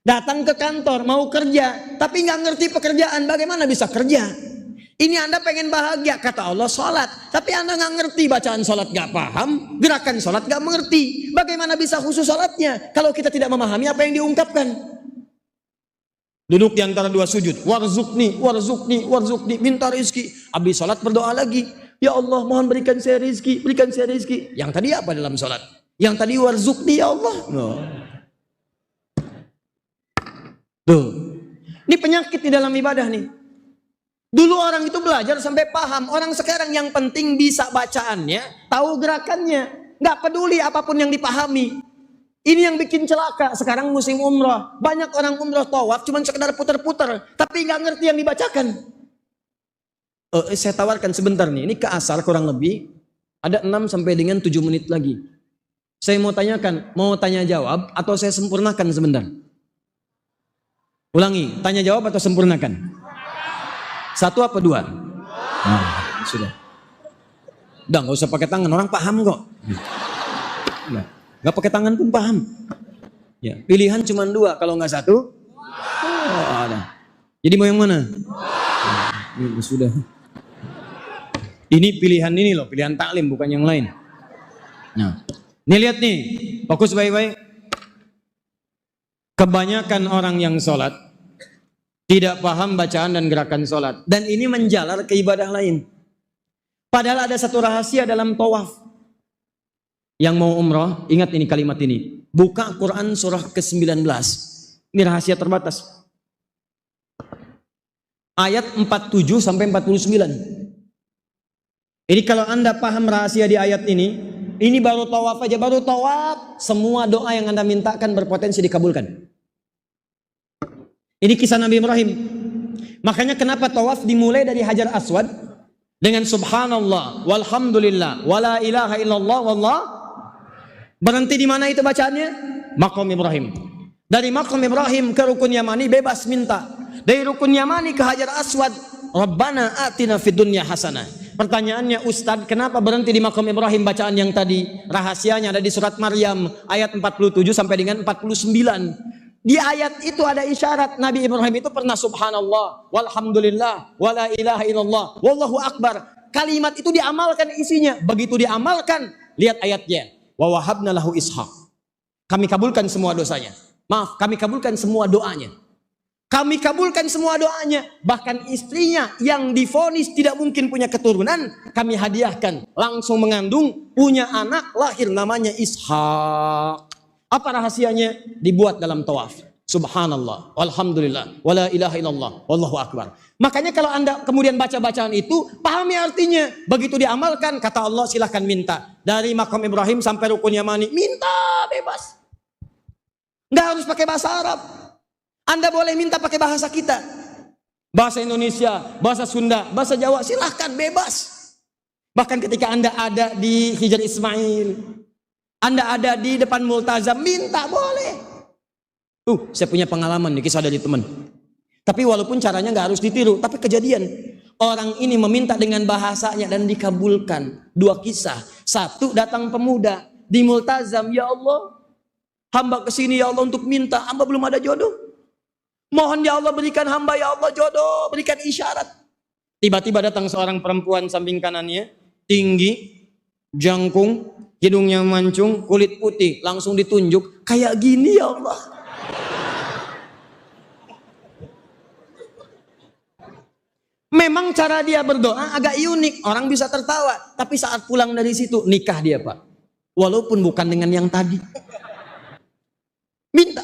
Datang ke kantor mau kerja tapi nggak ngerti pekerjaan, bagaimana bisa kerja? Ini Anda pengen bahagia, kata Allah sholat, tapi Anda nggak ngerti bacaan sholat, nggak paham, gerakan sholat nggak mengerti. Bagaimana bisa khusyuk sholatnya kalau kita tidak memahami apa yang diungkapkan? Duduk di antara 2 sujud, warzuqni, minta rizki. Habis sholat berdoa lagi, ya Allah mohon berikan saya rizki. Yang tadi apa dalam sholat? Yang tadi warzuqni ya Allah. Tuh, ini penyakit di dalam ibadah nih. Dulu orang itu belajar sampai paham, orang sekarang yang penting bisa bacaannya, tahu gerakannya, nggak peduli apapun yang dipahami. Ini yang bikin celaka. Sekarang musim umroh, banyak orang umroh tawaf cuma sekedar putar-putar, tapi nggak ngerti yang dibacakan. Saya tawarkan sebentar nih, ini ke asar kurang lebih ada 6 sampai dengan 7 menit lagi. Saya mau tanyakan, mau tanya jawab atau saya sempurnakan sebentar? Ulangi, tanya jawab atau sempurnakan? 1 apa 2? Sudah. Udah nggak usah pakai tangan, orang paham kok. Nah. Gak pakai tangan pun paham. Ya, pilihan cuma 2, kalau nggak 1. Ada. Jadi mau yang mana? Sudah. Ini pilihan ini loh, pilihan taklim bukan yang lain. Nah, ini lihat nih, fokus baik-baik. Kebanyakan orang yang sholat tidak paham bacaan dan gerakan sholat, dan ini menjalar ke ibadah lain. Padahal ada satu rahasia dalam tawaf. Yang mau umrah, ingat ini kalimat ini. Buka Quran surah ke-19. Ini rahasia terbatas. Ayat 47 sampai 49. Ini kalau Anda paham rahasia di ayat ini baru tawaf aja, baru tawaf, semua doa yang Anda mintakan berpotensi dikabulkan. Ini kisah Nabi Ibrahim. Makanya kenapa tawaf dimulai dari Hajar Aswad dengan subhanallah, walhamdulillah, wala ilaha illallah, wallah. Berhenti di mana itu bacaannya? Maqam Ibrahim. Dari Maqam Ibrahim ke Rukun Yamani bebas minta. Dari Rukun Yamani ke Hajar Aswad, Rabbana atina fid dunya hasanah. Pertanyaannya, Ustadz, kenapa berhenti di Maqam Ibrahim bacaan yang tadi? Rahasianya ada di surat Maryam ayat 47 sampai dengan 49. Di ayat itu ada isyarat Nabi Ibrahim itu pernah subhanallah, walhamdulillah, wala ilaha illallah, wallahu akbar. Kalimat itu diamalkan isinya. Begitu diamalkan, lihat ayatnya. Wa wahabna lahu ishaq. Kami kabulkan semua dosanya. Maaf, kami kabulkan semua doanya. Kami kabulkan semua doanya. Bahkan istrinya yang divonis tidak mungkin punya keturunan, kami hadiahkan. Langsung mengandung, punya anak, lahir namanya Ishak. Apa rahasianya? Dibuat dalam tawaf. Subhanallah, walhamdulillah, wala ilaha illallah, wallahu akbar. Makanya kalau Anda kemudian baca bacaan itu, pahami artinya. Begitu diamalkan, kata Allah, silahkan minta. Dari Maqam Ibrahim sampai Rukun Yamani, minta bebas. Nggak harus pakai bahasa Arab. Anda boleh minta pakai bahasa kita. Bahasa Indonesia, bahasa Sunda, bahasa Jawa, silahkan bebas. Bahkan ketika Anda ada di Hijr Ismail, Anda ada di depan Multazam, minta boleh. Saya punya pengalaman nih, kisah dari teman. Tapi walaupun caranya nggak harus ditiru, tapi kejadian. Orang ini meminta dengan bahasanya dan dikabulkan. 2 kisah. 1, datang pemuda di Multazam, ya Allah, hamba kesini ya Allah untuk minta, hamba belum ada jodoh. Mohon ya Allah berikan hamba ya Allah jodoh, berikan isyarat. Tiba-tiba datang seorang perempuan samping kanannya, tinggi, jangkung, hidungnya mancung, kulit putih, langsung ditunjuk, kayak gini ya Allah. Memang cara dia berdoa agak unik, orang bisa tertawa. Tapi saat pulang dari situ, nikah dia Pak. Walaupun bukan dengan yang tadi. Minta.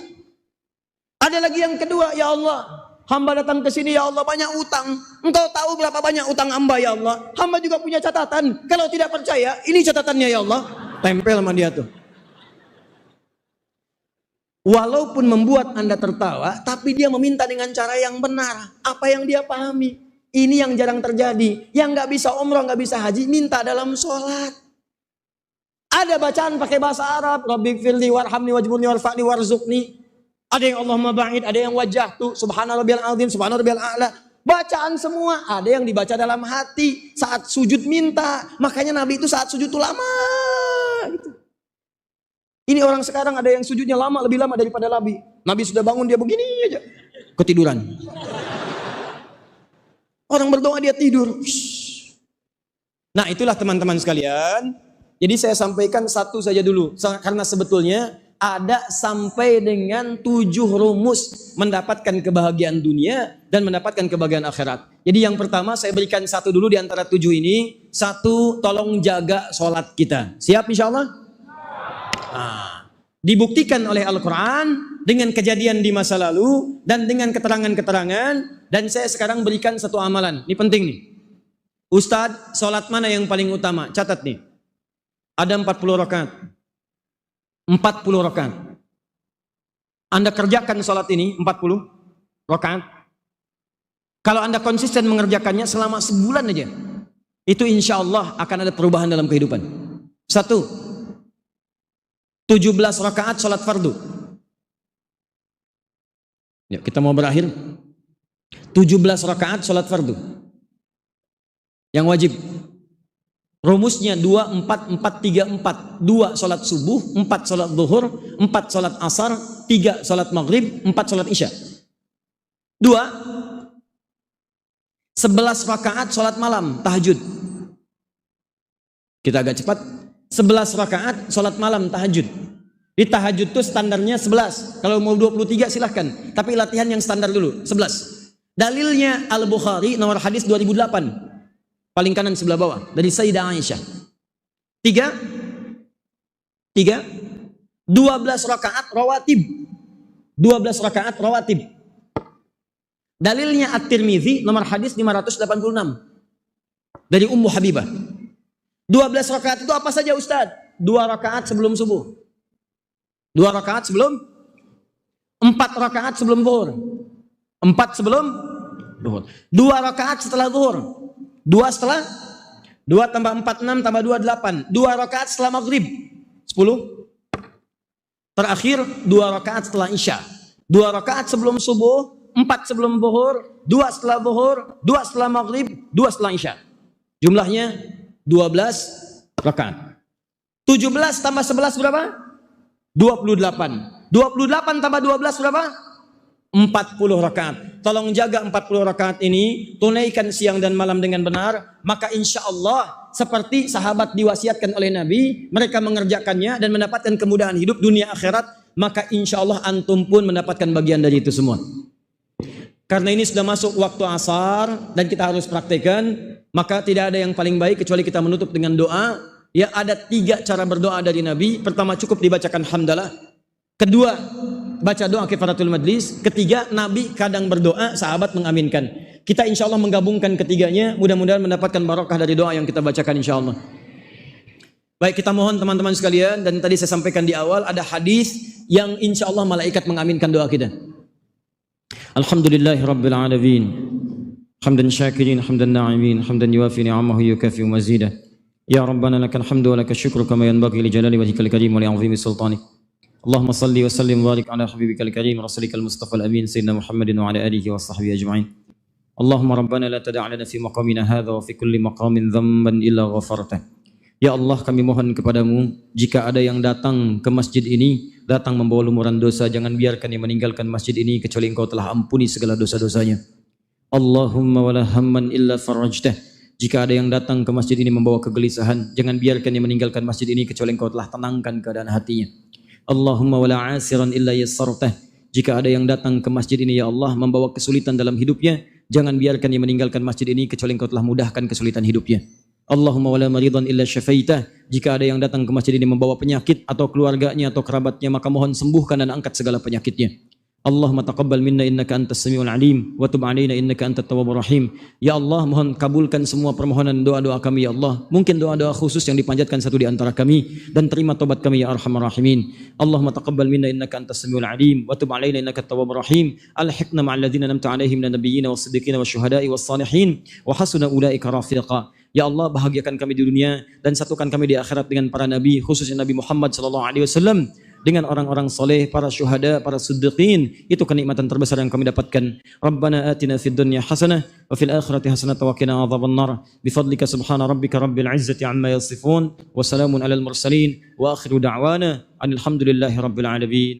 Ada lagi yang kedua, ya Allah, hamba datang ke sini ya Allah banyak utang. Engkau tahu berapa banyak utang hamba ya Allah. Hamba juga punya catatan. Kalau tidak percaya, ini catatannya ya Allah. Tempel sama dia tuh. Walaupun membuat Anda tertawa, tapi dia meminta dengan cara yang benar. Apa yang dia pahami. Ini yang jarang terjadi. Yang nggak bisa umrah, nggak bisa haji, minta dalam sholat. Ada bacaan pakai bahasa Arab. Rabbighfirli warhamni wajburni warfa'ni warzuqni. Ada yang Allahumma ba'id, ada yang wajjahtu, subhana rabbiyal azim, subhana rabbiyal a'la. Bacaan semua. Ada yang dibaca dalam hati. Saat sujud minta. Makanya Nabi itu saat sujud itu lama. Gitu. Ini orang sekarang ada yang sujudnya lama, lebih lama daripada Nabi. Nabi sudah bangun, dia begini aja. Ketiduran. Orang berdoa dia tidur. Nah itulah teman-teman sekalian. Jadi saya sampaikan satu saja dulu. Karena sebetulnya ada sampai dengan 7 rumus mendapatkan kebahagiaan dunia dan mendapatkan kebahagiaan akhirat. Jadi yang pertama saya berikan satu dulu di antara 7 ini. 1, tolong jaga sholat kita. Siap insya Allah? Dibuktikan oleh Al-Quran dengan kejadian di masa lalu dan dengan keterangan-keterangan. Dan saya sekarang berikan satu amalan. Ini penting nih. Ustadz, sholat mana yang paling utama? Catat nih. Ada 40 rakaat. 40 rakaat. Anda kerjakan sholat ini 40 rakaat. Kalau Anda konsisten mengerjakannya selama sebulan aja, itu insya Allah akan ada perubahan dalam kehidupan. 1. 17 rakaat sholat fardu. Ya, kita mau berakhir. 17 rakaat sholat fardu. Yang wajib. Rumusnya 2, 4, 4, 3, 4. 2 sholat subuh, 4 sholat zuhur, 4 sholat asar, 3 sholat maghrib, 4 sholat isya. 2. 11 rakaat sholat malam, tahajud. Kita agak cepat. 11 rakaat sholat malam tahajud. Di tahajud tuh standarnya 11. Kalau mau 23 silahkan. Tapi latihan yang standar dulu, 11. Dalilnya Al-Bukhari nomor hadis 2008. Paling kanan sebelah bawah. Dari Sayyidah Aisyah. 12 rakaat rawatib. 12 rakaat rawatib. Dalilnya At-Tirmidzi nomor hadis 586. Dari Ummu Habibah. 12 rakaat itu apa saja Ustaz? 2 rakaat sebelum subuh. 2 rakaat sebelum, 4 rakaat sebelum zuhur, 4 sebelum zuhur, 2 rakaat setelah zuhur, 2 setelah, 2 tambah 4 6 tambah 2 8, 2 rakaat setelah maghrib 10, terakhir 2 rakaat setelah isya, 2 rakaat sebelum subuh, 4 sebelum zuhur, 2 setelah zuhur, 2 setelah maghrib, 2 setelah isya. Jumlahnya 12 rakaat. 17 tambah 11 berapa? 28. 28 tambah 12 berapa? 40 rakaat. Tolong jaga 40 rakaat ini, tunaikan siang dan malam dengan benar, maka insya Allah seperti sahabat diwasiatkan oleh Nabi, mereka mengerjakannya dan mendapatkan kemudahan hidup dunia akhirat, maka insya Allah antum pun mendapatkan bagian dari itu semua. Karena ini sudah masuk waktu asar dan kita harus praktekkan, maka tidak ada yang paling baik kecuali kita menutup dengan doa. Ya, ada 3 cara berdoa dari Nabi. Pertama, cukup dibacakan hamdalah. Kedua, baca doa kifaratul majlis. Ketiga, Nabi kadang berdoa, sahabat mengaminkan. Kita insya Allah menggabungkan ketiganya, mudah-mudahan mendapatkan barokah dari doa yang kita bacakan insya Allah. Baik, kita mohon teman-teman sekalian, dan tadi saya sampaikan di awal, ada hadis yang insya Allah malaikat mengaminkan doa kita. Alhamdulillahi Rabbil Alamin, hamdan syakirin, hamdan na'imin, hamdan yuafi ni'amahu yukafi mazidah. Ya Rabbana lakal hamdu wa lakal syukru kama yanbaghi li jalali wajhikal karim wa li 'azimi sultanik. Allahumma salli wa sallim wa barik ala habibikal karim rasulikal mustafa al-amin sayyidina Muhammadin wa ala alihi wa sahbihi ajma'in. Allahumma Rabbana la tada' lana fi maqamina hadha wa fi kulli maqamin dhanban illa ghafartah. Ya Allah, kami mohon kepadamu, jika ada yang datang ke masjid ini, datang membawa lumuran dosa, jangan biarkan dia meninggalkan masjid ini kecuali Engkau telah ampuni segala dosa-dosanya. Allahumma wala hamman illa farajtah. Jika ada yang datang ke masjid ini membawa kegelisahan, jangan biarkan dia meninggalkan masjid ini kecuali Engkau telah tenangkan keadaan hatinya. Allahumma wala asiran illa yassartah. Jika ada yang datang ke masjid ini ya Allah membawa kesulitan dalam hidupnya, jangan biarkan dia meninggalkan masjid ini kecuali Engkau telah mudahkan kesulitan hidupnya. Allahumma wala maridan illa syafaitah. Jika ada yang datang ke masjid ini membawa penyakit atau keluarganya atau kerabatnya, maka mohon sembuhkan dan angkat segala penyakitnya. Allahumma taqabbal minna innaka antas samiul alim wa tub alaina innaka antat tawwabur rahim. Ya Allah, mohon kabulkan semua permohonan doa-doa kami ya Allah. Mungkin doa-doa khusus yang dipanjatkan satu di antara kami, dan terima tobat kami ya arhamar rahimin. Allahumma taqabbal minna innaka antas samiul alim wa tub alaina innaka tawwabur rahim. Alhiqna ma'al ladzina an'amta 'alaihim minal nabiyyin was-siddiqin wasyuhada'i was-salihin wa hasuna ulaika rafiqa. Ya Allah, bahagiakan kami di dunia dan satukan kami di akhirat dengan para nabi, khususnya Nabi Muhammad sallallahu alaihi wasallam, dengan orang-orang soleh, para syuhada, para siddiqin. Itu kenikmatan terbesar yang kami dapatkan. Rabbana atina fid dunya hasanah wa fil akhirati hasanah wa qina adzabannar. Bifadlika subhana rabbika rabbil izzati amma yasifun wa salamun alal mursalin wa akhiru da'wana alhamdulillahi rabbil alamin.